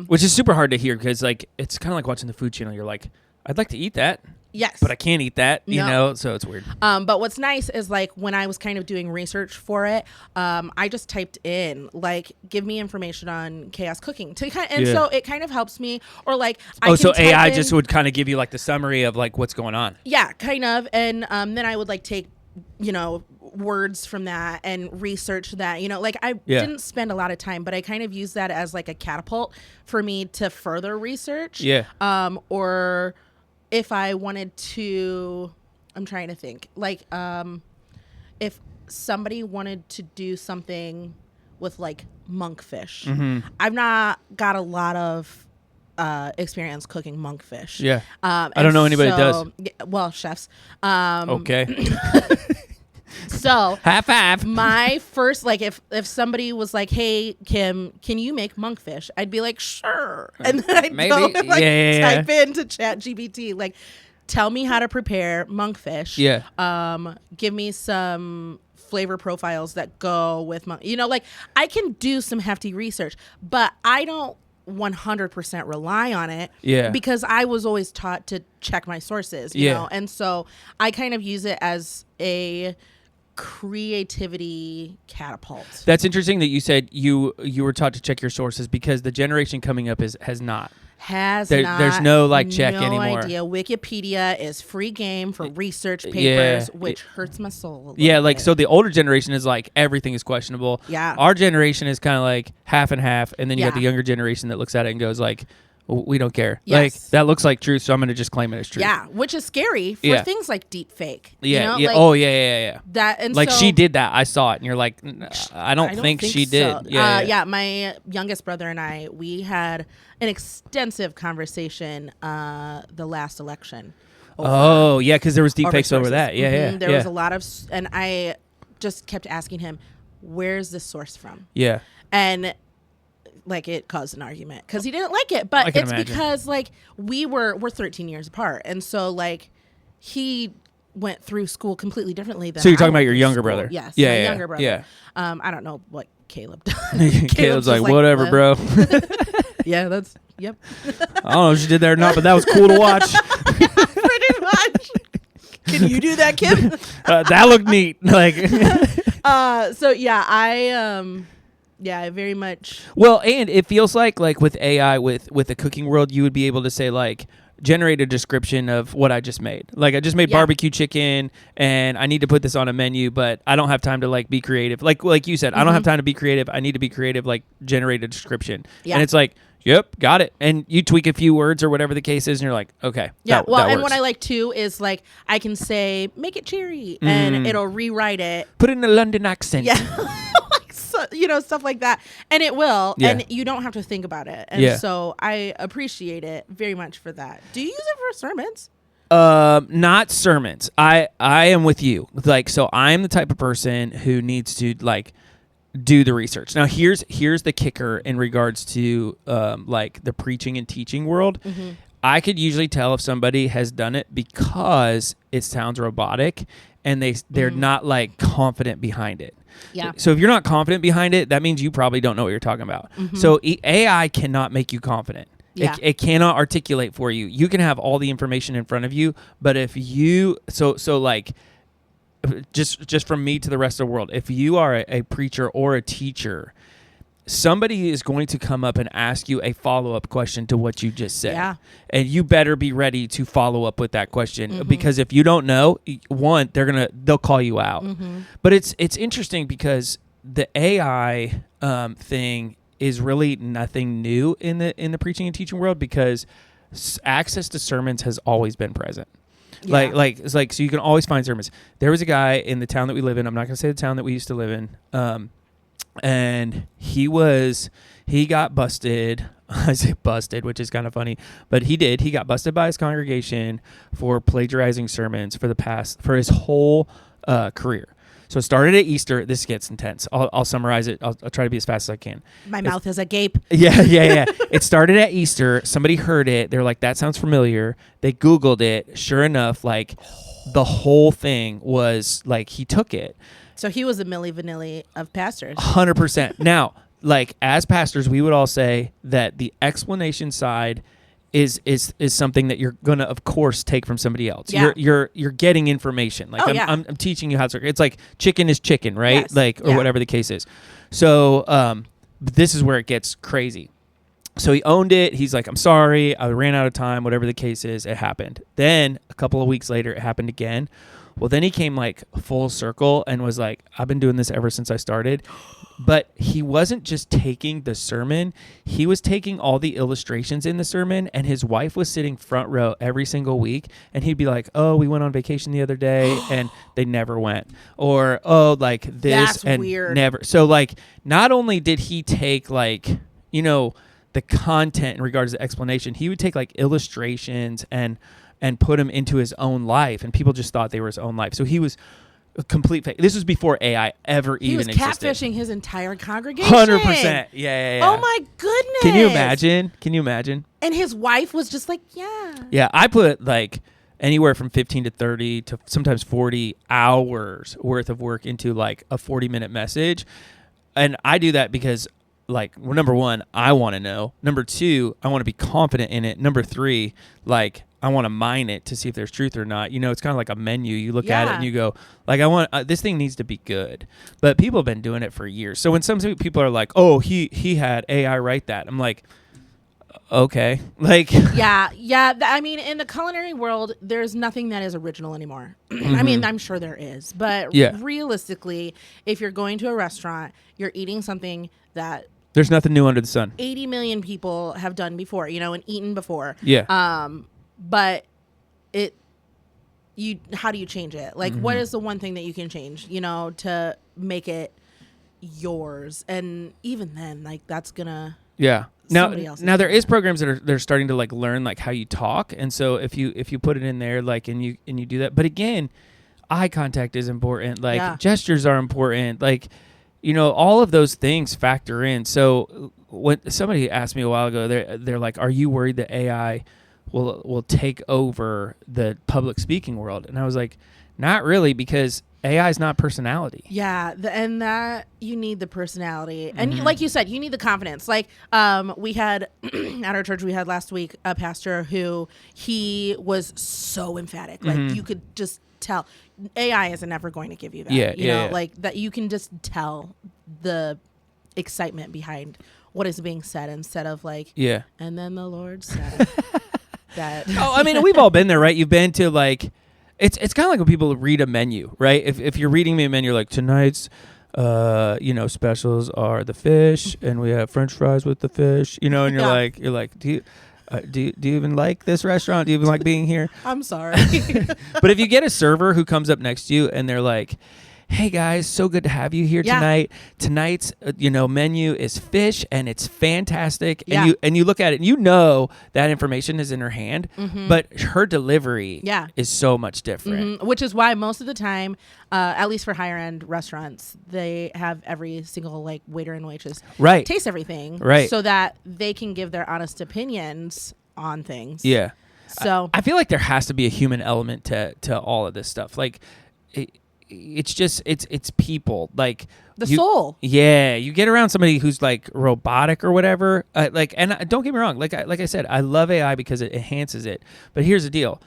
Which is super hard to hear because like it's kind of like watching the Food Channel. You're like, I'd like to eat that. Yes. But I can't eat that, you know, so it's weird. But what's nice is like when I was kind of doing research for it, I just typed in like, give me information on chaos cooking so it kind of helps me or like, so AI just would kind of give you like the summary of like what's going on. Yeah, kind of. And then I would like take, words from that and research that, like I didn't spend a lot of time, but I kind of used that as like a catapult for me to further research. Yeah. Or if I wanted to, I'm trying to think, like, if somebody wanted to do something with like monkfish, I've not got a lot of experience cooking monkfish. Yeah. I don't know anybody that does. Well, chefs. Okay. So high five. My first, like, if somebody was like, "Hey, Kim, can you make monkfish?" I'd be like, "Sure," and then I'd go and like type into ChatGPT, like, "Tell me how to prepare monkfish." Yeah. Give me some flavor profiles that go with like I can do some hefty research, but I don't 100% rely on it. Yeah. Because I was always taught to check my sources. You know, and so I kind of use it as a creativity catapult. That's interesting that you said you were taught to check your sources because the generation coming up has not. There's no like check anymore. Idea. Wikipedia is free game for research papers, which hurts my soul. So the older generation is like everything is questionable. Yeah. Our generation is kind of like half and half, and then you got the younger generation that looks at it and goes like, we don't care. Yes. Like that looks like truth, so I'm going to just claim it as truth. Yeah, which is scary for things like deep fake. Yeah, you know? yeah. Like, yeah. That and like so, she did that. I saw it, and you're like, I don't think she so. did. Yeah. My youngest brother and I, we had an extensive conversation the last election. Because there was deep fakes over that. Yeah, There was a lot of, and I just kept asking him, where's this source from? Yeah. And like it caused an argument because he didn't like it, but it's because like we're 13 years apart, and so like he went through school completely differently than. So you're talking about your younger brother? Yes, yeah, my younger brother. Yeah. I don't know what Caleb does. Caleb's like whatever, bro. Yeah, that's yep. I don't know if she did that or not, but that was cool to watch. Pretty much. Can you do that, Kim? That looked neat. Like. So yeah, I very much. Well, and it feels like with AI, with the cooking world, you would be able to say like, generate a description of what I just made. Like I just made barbecue chicken and I need to put this on a menu, but I don't have time to like be creative. Like you said, I don't have time to be creative. I need to be creative, like generate a description. Yeah. And it's like, yep, got it. And you tweak a few words or whatever the case is and you're like, okay. Yeah. That and works. what I like too is like I can say, make it cherry and it'll rewrite it. Put it in a London accent. Yeah. So, stuff like that. And it will. Yeah. And you don't have to think about it. And so I appreciate it very much for that. Do you use it for sermons? Not sermons. I am with you. Like, so I'm the type of person who needs to like do the research. Now here's the kicker in regards to like the preaching and teaching world. Mm-hmm. I could usually tell if somebody has done it because it sounds robotic and they're not like confident behind it. Yeah. So if you're not confident behind it, that means you probably don't know what you're talking about. Mm-hmm. So AI cannot make you confident. Yeah. It cannot articulate for you. You can have all the information in front of you, but if you so like just from me to the rest of the world, if you are a preacher or a teacher, somebody is going to come up and ask you a follow-up question to what you just said. Yeah. And you better be ready to follow up with that question because if you don't know, one, they'll call you out. Mm-hmm. But it's interesting because the AI thing is really nothing new in the preaching and teaching world because access to sermons has always been present. Yeah. It's like so you can always find sermons. There was a guy in the town that we live in. I'm not going to say the town that we used to live in. And he got busted. I say busted, which is kind of funny, but he got busted by his congregation for plagiarizing sermons for his whole career. So it started at Easter. This gets intense. I'll summarize it. I'll try to be as fast as I can. My mouth is agape. Yeah. It started at Easter. Somebody heard it. They're like, that sounds familiar. They Googled it. Sure enough, like the whole thing was like he took it. So he was a Milli Vanilli of pastors. 100%. Now, like as pastors, we would all say that the explanation side is something that you're gonna, of course, take from somebody else. Yeah. You're getting information. Like I'm teaching you how to. It's like chicken is chicken, right? Yes. Like or whatever the case is. So this is where it gets crazy. So he owned it. He's like, I'm sorry, I ran out of time. Whatever the case is, it happened. Then a couple of weeks later, it happened again. Well, then he came like full circle and was like, I've been doing this ever since I started. But he wasn't just taking the sermon. He was taking all the illustrations in the sermon, and his wife was sitting front row every single week. And he'd be like, oh, we went on vacation the other day and they never went. Or, oh, like this. That's and weird. Never. So like, not only did he take like, the content in regards to explanation, he would take like illustrations and put him into his own life, and people just thought they were his own life. So he was a complete fake. This was before AI ever even existed. He was catfishing his entire congregation. 100%. Yeah. Oh my goodness. Can you imagine? And his wife was just like, yeah. Yeah, I put like anywhere from 15 to 30 to sometimes 40 hours worth of work into like a 40-minute message. And I do that because like, well, number one, I want to know. Number two, I want to be confident in it. Number three, like, I want to mine it to see if there's truth or not. It's kind of like a menu. You look at it and you go, like, I want this thing needs to be good. But people have been doing it for years. So when some people are like, oh, he had AI write that, I'm like, okay, like, yeah. I mean, in the culinary world, there's nothing that is original anymore. I mean, I'm sure there is, but realistically, if you're going to a restaurant, you're eating something that there's nothing new under the sun. 80 million people have done before, and eaten before. Yeah. But how do you change it? Like, what is the one thing that you can change, to make it yours? And even then, like, that's gonna. Yeah. Now there is programs that they're starting to like learn like how you talk, and so if you put it in there, like, and you do that, but again, eye contact is important. Like gestures are important. Like, all of those things factor in. So when somebody asked me a while ago, they're like, "Are you worried that AI will take over the public speaking world?" And I was like, "Not really, because AI is not personality." Yeah, and that you need the personality, and like you said, you need the confidence. Like we had at our church, we had last week a pastor who he was so emphatic, like you could just tell AI isn't ever going to give you that. Yeah, like that you can just tell the excitement behind what is being said instead of like, and then the Lord said that. Oh, I mean, we've all been there, right? You've been to like. It's kind of like when people read a menu, right? If you're reading me a menu, like tonight's, specials are the fish, and we have French fries with the fish, and you're like, do you even like this restaurant? Do you even like being here? I'm sorry. But if you get a server who comes up next to you and they're like, "Hey guys, so good to have you here tonight. Tonight's menu is fish and it's fantastic." And you look at it and that information is in her hand, but her delivery is so much different. Which is why most of the time, at least for higher end restaurants, they have every single like waiter and waitress taste everything, so that they can give their honest opinions on things. Yeah. So I feel like there has to be a human element to all of this stuff. Like it's just it's people, like the soul. Yeah, you get around somebody who's like robotic or whatever, and don't get me wrong, like I said, I love AI because it enhances it. But here's the deal.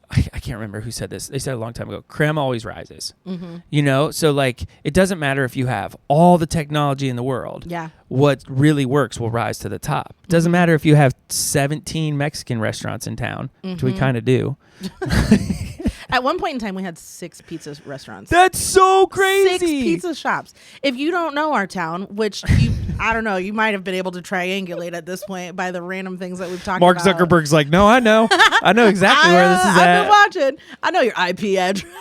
I can't remember who said this. They said a long time ago, creme always rises. So like it doesn't matter if you have all the technology in the world. Yeah. What really works will rise to the top. Doesn't matter if you have 17 Mexican restaurants in town, which we kind of do. At one point in time, we had 6 pizza restaurants. That's so crazy. 6 pizza shops. If you don't know our town, which I don't know, you might have been able to triangulate at this point by the random things that we've talked about. Mark Zuckerberg's like, no, I know. I know exactly where this is at. I've been watching. I know your IP address.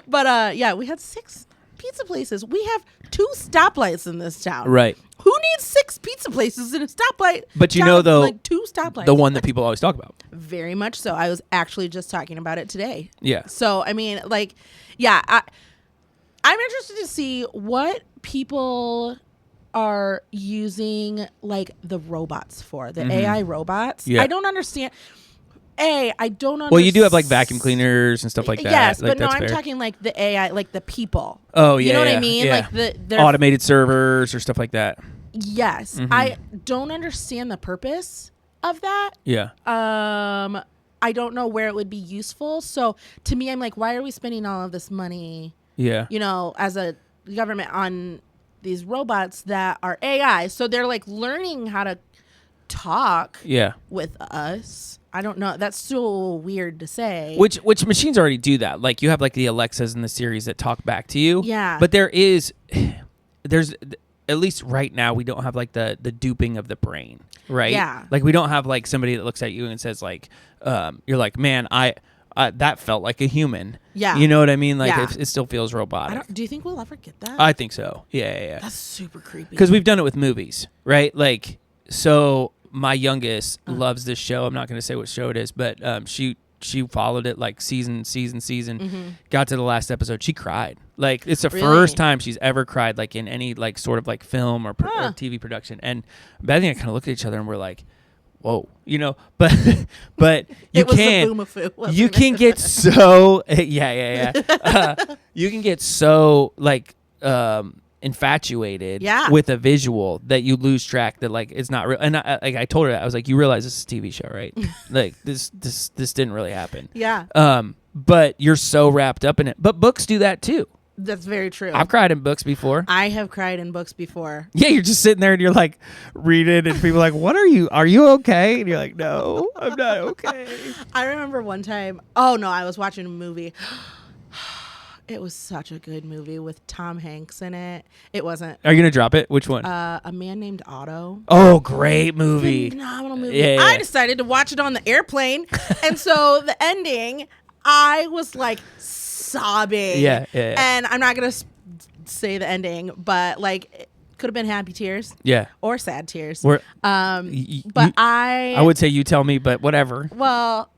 But we had 6 pizza places. We have 2 stoplights in this town. Right. Who needs 6 pizza places in a stoplight? But though, like 2 stoplights. The one that people always talk about. Very much so. I was actually just talking about it today. Yeah. So, I mean, I'm interested to see what people are using, like, the robots for, the AI robots. Yeah. I don't understand. I don't understand. Well, you do have, like, vacuum cleaners and stuff like that. Yes, like, but no, I'm talking, like, the AI, like, the people. Oh, yeah. You know what I mean? Yeah. Like, the automated servers or stuff like that. Yes. I don't understand the purpose of that. Yeah. I don't know where it would be useful. So to me, I'm like, why are we spending all of this money? Yeah. As a government on these robots that are AI. So they're like learning how to talk with us. I don't know. That's so weird to say. Which machines already do that. Like you have like the Alexas in the series that talk back to you. Yeah. But there's at least right now we don't have like the duping of the brain, right? Yeah. Like we don't have like somebody that looks at you and says like, you're like, man, I that felt like a human. Yeah. You know what I mean? Like it still feels robotic. Do you think we'll ever get that? I think so. Yeah. That's super creepy. Because we've done it with movies, right? Like, so my youngest loves this show. I'm not going to say what show it is, but she followed it like season. Got to the last episode, she cried. Like it's the first time she's ever cried, like in any like sort of like film or TV production. And Bethany and I kind of looked at each other and we're like, whoa, but you can get so you can get so like infatuated with a visual that you lose track that like it's not real. And I told her that. I was like, you realize this is a TV show, right? Like this didn't really happen. Yeah. But you're so wrapped up in it. But books do that too. That's very true. I've cried in books before. I have cried in books before. Yeah, you're just sitting there and you're like reading and people are like, what are you okay? And you're like, no, I'm not okay. I remember one time, I was watching a movie. It was such a good movie with Tom Hanks in it. It wasn't. Are you going to drop it? Which one? A Man Named Otto. Oh, great movie. Phenomenal movie. Yeah. I decided to watch it on the airplane. And so the ending, I was like sobbing. Yeah. And I'm not going to say the ending, but like it could have been happy tears. Yeah. Or sad tears. But I would say you tell me, but whatever. Well,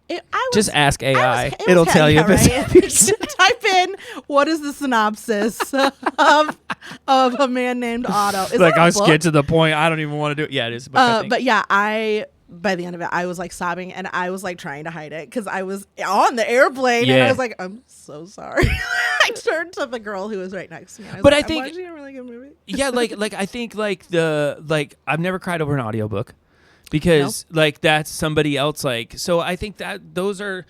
Just ask AI. It'll tell you. Right? Type in what is the synopsis of a man named Otto. Is like, I'll just get to the point. I don't even want to do it. Yeah, it is. But yeah, by the end of it, I was like sobbing and I was like trying to hide it because I was on the airplane and I was like, I'm so sorry. I turned to the girl who was right next to me. But like, I think I'm watching a really good movie. Yeah, like I think I've never cried over an audiobook because like that's somebody else. Like, so I think that those are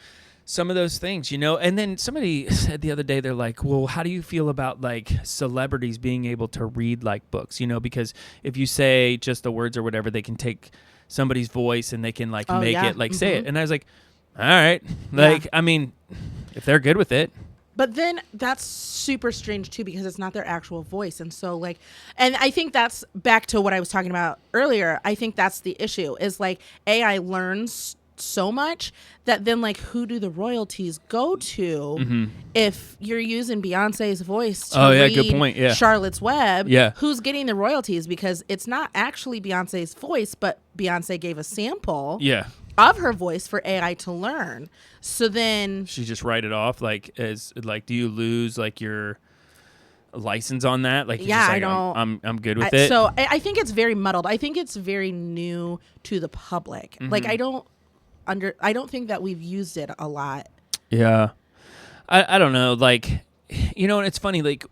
some of those things, and then somebody said the other day, they're like, well, how do you feel about like celebrities being able to read like books, because if you say just the words or whatever, they can take somebody's voice and they can like make it like say it. And I was like, all right, like, I mean, if they're good with it. But then that's super strange too because it's not their actual voice. And so like, and I think that's back to what I was talking about earlier. I think that's the issue is like AI learns so much that then like who do the royalties go to if you're using Beyonce's voice to read good point. Yeah. Charlotte's Web? Yeah. Who's getting the royalties because it's not actually Beyonce's voice, but Beyonce gave a sample of her voice for AI to learn. So then she just write it off like as like, do you lose like your license on that? Like, yeah, just like, I don't. I'm good with it. So I think it's very muddled. I think it's very new to the public. Like I don't think that we've used it a lot. Yeah. I don't know. Like, and it's funny, like,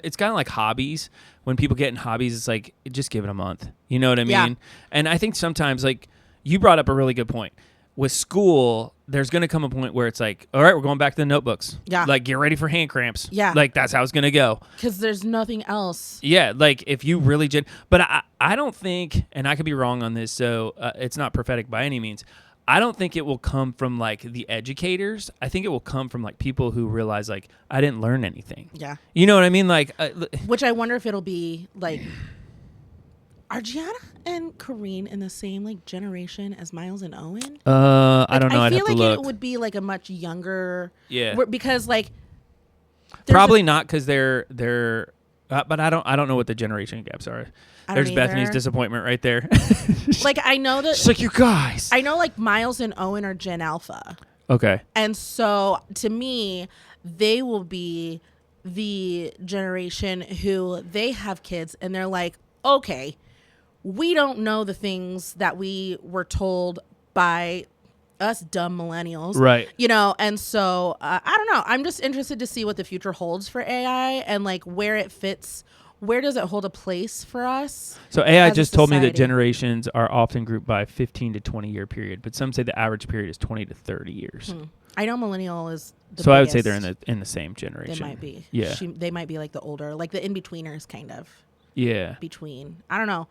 it's kind of like hobbies. When people get in hobbies, it's like, just give it a month. You know what I mean? Yeah. And I think sometimes, like, you brought up a really good point. With school, there's going to come a point where it's like, all right, we're going back to the notebooks. Yeah. Like, get ready for hand cramps. Yeah. Like, that's how it's going to go. Because there's nothing else. Yeah. Like, if you really but I don't think, and I could be wrong on this, so it's not prophetic by any means. I don't think it will come from like the educators. I think it will come from like people who realize like I didn't learn anything. Yeah. You know what I mean? Like, which I wonder if it'll be like, are Gianna and Kareen in the same like generation as Miles and Owen? I don't know. I I'd feel have to like look. it would be like a much younger. Yeah. Because like. Probably not because they're. But I don't know what the generation gaps are. There's Bethany's disappointment right there. Like I know that. She's like, you guys. I know like Miles and Owen are Gen Alpha. Okay. And so to me, they will be the generation who they have kids and they're like, okay, we don't know the things that we were told by us dumb millennials. Right. And so I don't know. I'm just interested to see what the future holds for AI and like where it fits. Where does it hold a place for us? So AI just told me that generations are often grouped by 15 to 20 year period, but some say the average period is 20 to 30 years. I know millennial is the so biggest. I would say they're in the same generation. They might be. Yeah. They might be like the older, like the in-betweeners kind of. Yeah. Between. I don't know.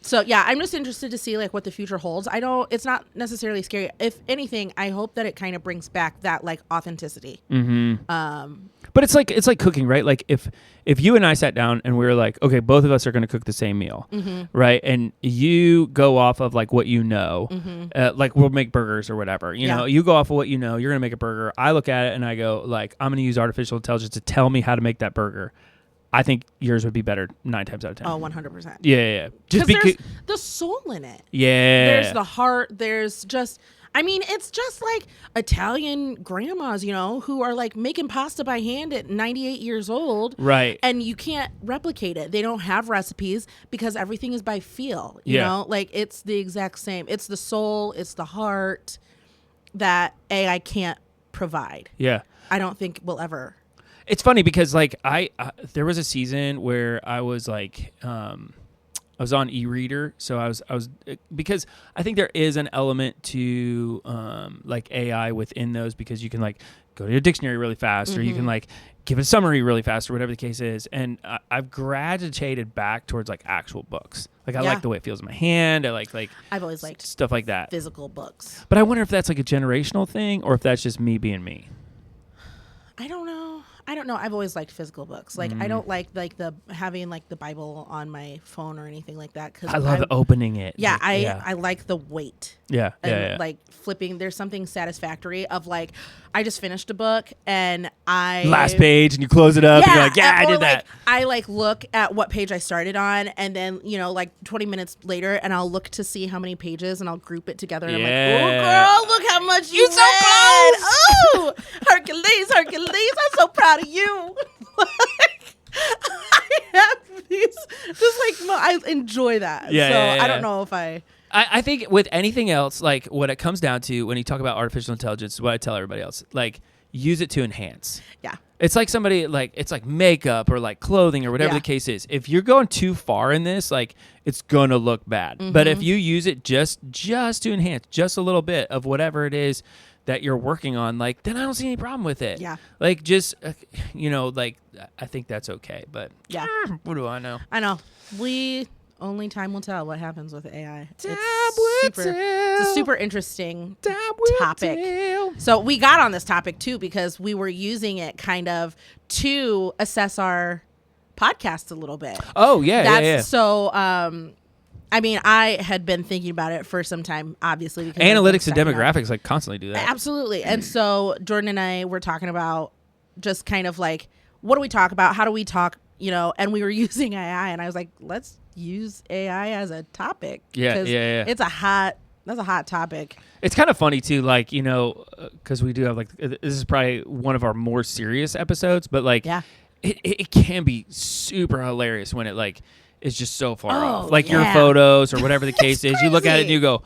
So yeah, I'm just interested to see like what the future holds. It's not necessarily scary. If anything, I hope that it kind of brings back that like authenticity. But it's like cooking, right? Like if you and I sat down and we were like, okay, both of us are going to cook the same meal, right? And you go off of like what you know, like we'll make burgers or whatever. You know, you go off of what you know. You're going to make a burger. I look at it and I go like, I'm going to use artificial intelligence to tell me how to make that burger. I think yours would be better 9 times out of 10. Oh, 100%. Yeah. Just because there's the soul in it. Yeah. There's the heart. There's just, I mean, it's just like Italian grandmas, who are like making pasta by hand at 98 years old. Right. And you can't replicate it. They don't have recipes because everything is by feel. You know, like it's the exact same. It's the soul. It's the heart that AI can't provide. Yeah. I don't think we'll ever. It's funny because like there was a season where I was like I was on e-reader, so I was because I think there is an element to like AI within those because you can like go to a dictionary really fast or you can like give a summary really fast or whatever the case is, and I've gravitated back towards like actual books. Like I like the way it feels in my hand. I like I've always liked stuff like that, physical books. But I wonder if that's like a generational thing or if that's just me being me. I don't know. I don't know. I've always liked physical books. Like I don't like the having like the Bible on my phone or anything like that. Cause I love opening it. Yeah, I like the weight. Yeah, and like flipping. There's something satisfactory of like I just finished a book and last page and you close it up and you're like, yeah, I did that. I like look at what page I started on and then like 20 minutes later and I'll look to see how many pages and I'll group it together and I'm like, oh girl, look how much you so close. Oh, Hercules, I'm so proud of you. I have these just like I enjoy that. Yeah, I don't know if I think with anything else, like what it comes down to when you talk about artificial intelligence, is what I tell everybody else, like use it to enhance. Yeah. It's like somebody like it's like makeup or like clothing or whatever the case is. If you're going too far in this, like it's gonna look bad. Mm-hmm. But if you use it just to enhance just a little bit of whatever it is that you're working on, like then I don't see any problem with it. Yeah. Like just like I think that's okay. But yeah, what do I know? I know. Only time will tell what happens with AI. It's a super interesting topic. So we got on this topic too because we were using it kind of to assess our podcast a little bit. Oh yeah. So I mean, I had been thinking about it for some time, obviously. Because analytics and demographics like constantly do that. Absolutely. And so Jordan and I were talking about just kind of like, what do we talk about? How do we talk? And we were using AI, and I was like, let's use AI as a topic. Yeah. That's a hot topic. It's kind of funny too, like, because we do have like, this is probably one of our more serious episodes, but like, it can be super hilarious when it like is just so far off. Like your photos or whatever the case is, you look at it and you go,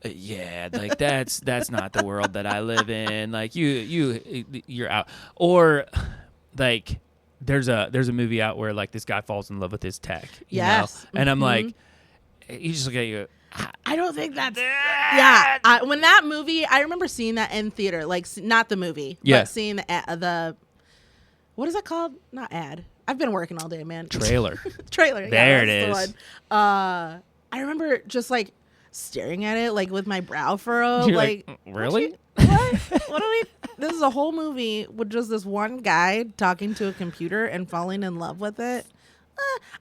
yeah, like that's not the world that I live in. Like you're out. Or like there's a movie out where like this guy falls in love with his tech. Yes. And I'm like, you just look at you. I don't think that's yeah. When that movie, I remember seeing that in theater, like not the movie, but seeing the what is that called? Not ad. I've been working all day, man. Trailer. Trailer. There it is. I remember just like staring at it, like with my brow furrowed. You're like really? What are we? This is a whole movie with just this one guy talking to a computer and falling in love with it.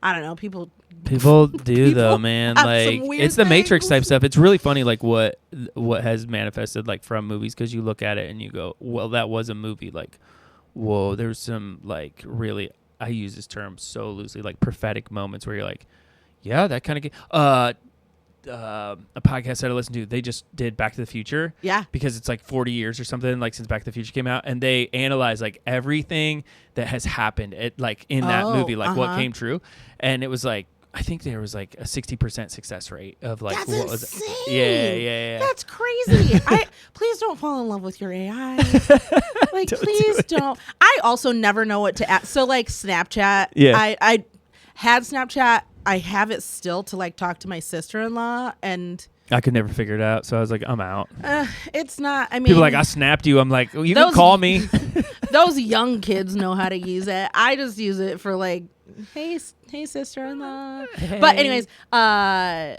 I don't know. People do though, man. Like it's the Matrix type stuff. It's really funny, like what has manifested like from movies, because you look at it and you go, well, that was a movie. Like, whoa, there's some like really, I use this term so loosely, like prophetic moments where you're like, yeah, that kind of a podcast that I listened to, they just did Back to the Future. Yeah. Because it's like 40 years or something, like since Back to the Future came out, and they analyzed like everything that has happened at like in that movie, like what came true. And it was like, I think there was like a 60% success rate of like that's what insane. Was yeah. That's crazy. Please don't fall in love with your AI. Like please don't. I also never know what to add. So like Snapchat. Yeah. I had Snapchat. I have it still to like talk to my sister-in-law, and I could never figure it out. So I was like, I'm out. It's not. I mean, people are like, I snapped you. I'm like, well, you can call me. Those young kids know how to use it. I just use it for like, hey sister-in-law. Hey. But anyways, I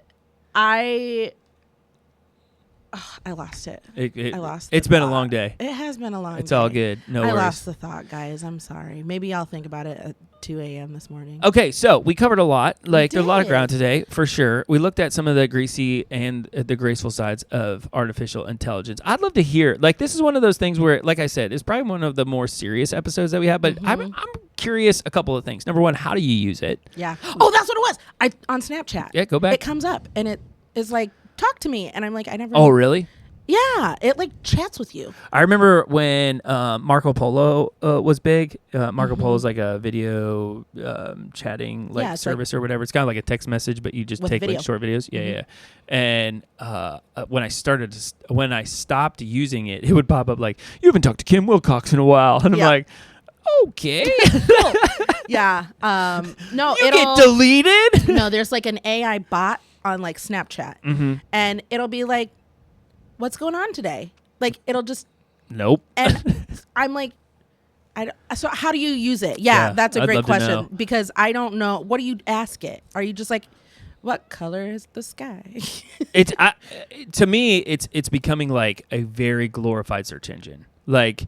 lost it. I lost it. It's been a long day. It has been a long day. It's all good. No worries. I lost the thought, guys. I'm sorry. Maybe I'll think about it at 2 a.m. this morning. Okay, so we covered a lot. Like, there's a lot of ground today, for sure. We looked at some of the greasy and the graceful sides of artificial intelligence. I'd love to hear. Like, this is one of those things where, like I said, it's probably one of the more serious episodes that we have. But I'm curious a couple of things. Number one, how do you use it? Yeah. Oh, that's what it was. On Snapchat. Yeah, go back. It comes up, and it is like, talk to me, and I'm like, I never. Oh, really? Yeah, it like chats with you. I remember when Marco Polo was big. Marco Polo is like a video chatting like service or whatever. It's kind of like a text message, but you just take like short videos. Yeah. And when I stopped using it, it would pop up like, you haven't talked to Kim Wilcox in a while, and I'm like, okay. Yeah. No, you get deleted. No, there's like an AI bot on like Snapchat, and it'll be like, what's going on today? Like, it'll just nope. And I'm like, so how do you use it? Yeah, that's a great question, because I don't know. What do you ask it? Are you just like, what color is the sky? To me, it's becoming like a very glorified search engine. like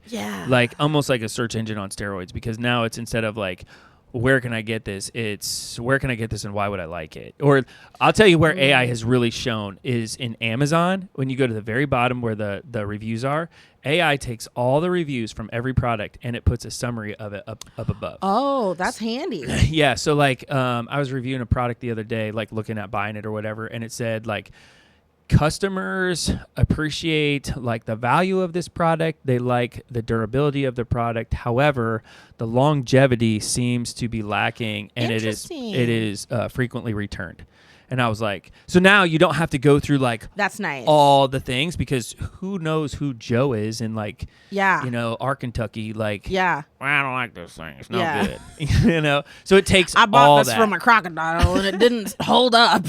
almost like a search engine on steroids, because now it's, instead of like, where can I get this? It's where can I get this and why would I like it? Or I'll tell you where AI has really shown is in Amazon. When you go to the very bottom where the reviews are, AI takes all the reviews from every product and it puts a summary of it up above. Oh, that's handy. Yeah. So like I was reviewing a product the other day, like looking at buying it or whatever, and it said like, customers appreciate like the value of this product. They like the durability of the product. However, the longevity seems to be lacking, and it is frequently returned. And I was like, so now you don't have to go through like that's nice all the things, because who knows who Joe is in like our Kentucky, like well, I don't like this thing, it's no good. So it takes I bought this from a crocodile and it didn't hold up.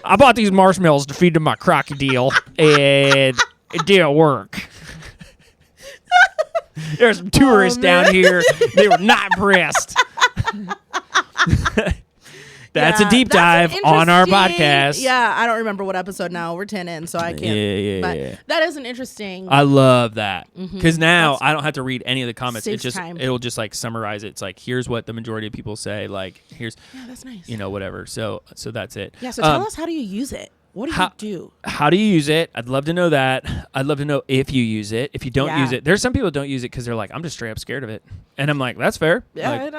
I bought these marshmallows to feed to my crocodile and it didn't work. There's some tourists down here, they were not impressed. That's a deep dive on our podcast. Yeah, I don't remember what episode now. We're 10 in, so I can't. Yeah. That is an interesting. I love that, because now I don't have to read any of the comments. It'll just like summarize it. It's like, here's what the majority of people say. Like, here's that's nice. Whatever. So that's it. Yeah. So tell us, how do you use it? What do you do? How do you use it? I'd love to know that. I'd love to know if you use it. If you don't use it, there's some people who don't use it because they're like, I'm just straight up scared of it. And I'm like, that's fair. Yeah, like,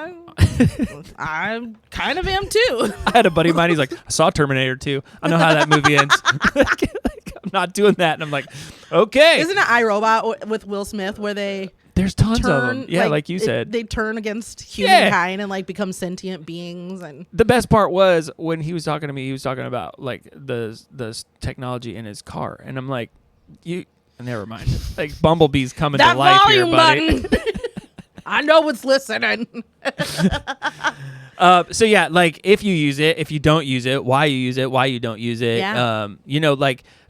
I kind of am too. I had a buddy of mine, he's like, I saw Terminator 2. I know how that movie ends. I'm not doing that. And I'm like, okay. Isn't it iRobot with Will Smith where they... There's tons of them. Yeah, like you said. They turn against humankind and like become sentient beings. And the best part was when he was talking to me, he was talking about like the technology in his car. And I'm like, never mind. Like Bumblebee's coming to life here, buddy. Button. I know what's listening. So yeah, like if you use it, if you don't use it, why you use it, why you don't use it. Yeah.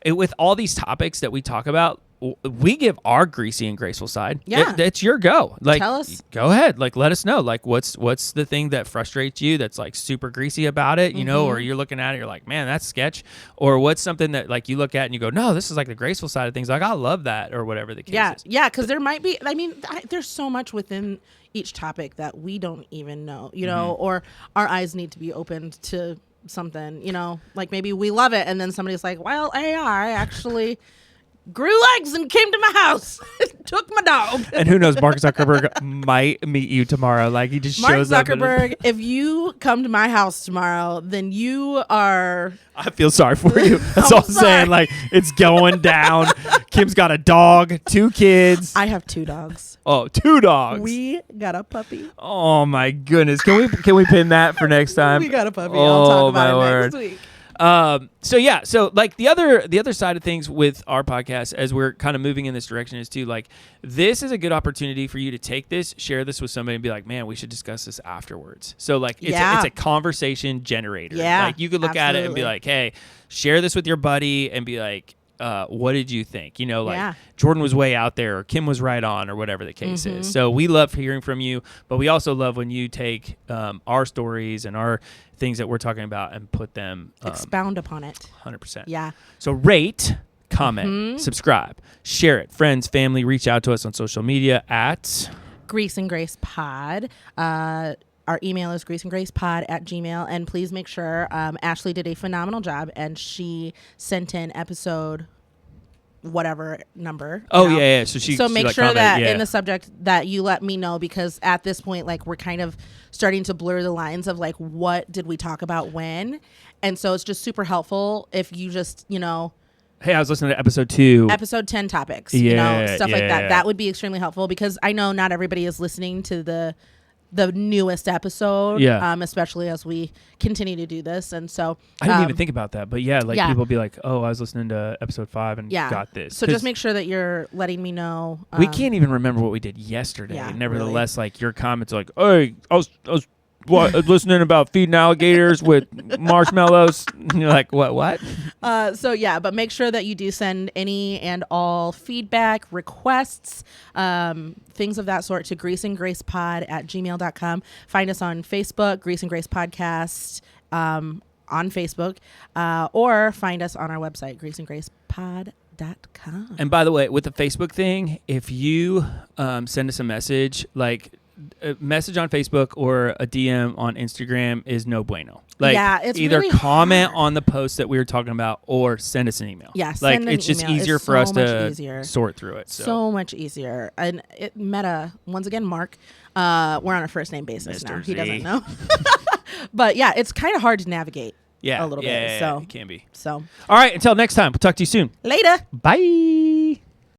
With all these topics that we talk about, we give our greasy and graceful side. Yeah. It's your go. Like, tell us. Go ahead. Like, let us know. Like, what's the thing that frustrates you that's like super greasy about it, or you're looking at it, you're like, man, that's sketch. Or what's something that like you look at and you go, no, this is like the graceful side of things. Like, I love that, or whatever the case is. Yeah, because there might be, there's so much within each topic that we don't even know, or our eyes need to be opened to something, like maybe we love it and then somebody's like, well, AI actually grew legs and came to my house, took my dog. And who knows, Mark Zuckerberg might meet you tomorrow. Like, he just shows up. Mark Zuckerberg, if you come to my house tomorrow, then you are... I feel sorry for you. That's all I'm saying. Like, it's going down. Kim's got a dog, 2 kids. I have 2 dogs. Oh, 2 dogs. We got a puppy. Oh, my goodness. Can we pin that for next time? We got a puppy. I'll talk about it next week. So like the other side of things with our podcast, as we're kind of moving in this direction, is to like, this is a good opportunity for you to take this, share this with somebody and be like, man, we should discuss this afterwards. So like, it's a conversation generator. Yeah, like you could look at it and be like, hey, share this with your buddy and be like, what did you think? Jordan was way out there, or Kim was right on, or whatever the case is. So we love hearing from you, but we also love when you take our stories and our things that we're talking about and put them... expound upon it. 100%. Yeah. So rate, comment, subscribe, share it. Friends, family, reach out to us on social media at... Grease and Grace Pod. Our email is greaseandgracepod@gmail.com. And please make sure, Ashley did a phenomenal job, and she sent in episode whatever number. Oh, yeah. So make sure that in the subject that you let me know, because at this point, like, we're kind of starting to blur the lines of like, what did we talk about when? And so it's just super helpful if you just, hey, I was listening to episode 2. Episode 10 topics, stuff like that. That would be extremely helpful, because I know not everybody is listening to the newest episode, especially as we continue to do this. And so I didn't even think about that, but people be like, oh, I was listening to episode 5 and got this. So just make sure that you're letting me know. We can't even remember what we did yesterday. Nevertheless, like, your comments are like, hey, I was listening about feeding alligators with marshmallows. And you're like, what? But make sure that you do send any and all feedback, requests, things of that sort to greaseandgracepod@gmail.com. Find us on Facebook, Grease and Grace Podcast, on Facebook, or find us on our website, greaseandgracepod.com. iRobot.com. And by the way, with the Facebook thing, if you send us a message, like a message on Facebook or a DM on Instagram is no bueno. Like, it's either really comment hard. on the post that we were talking about or send us an email. Yeah, like send an it's just email. easier It's for us so much to easier. sort through it. So much easier. And Meta, once again, Mark, we're on a first name basis Mr. now. Z. He doesn't know. But yeah, it's kind of hard to navigate. Yeah, a little bit. Yeah, So it can be. So all right, until next time, we'll talk to you soon. later. Bye.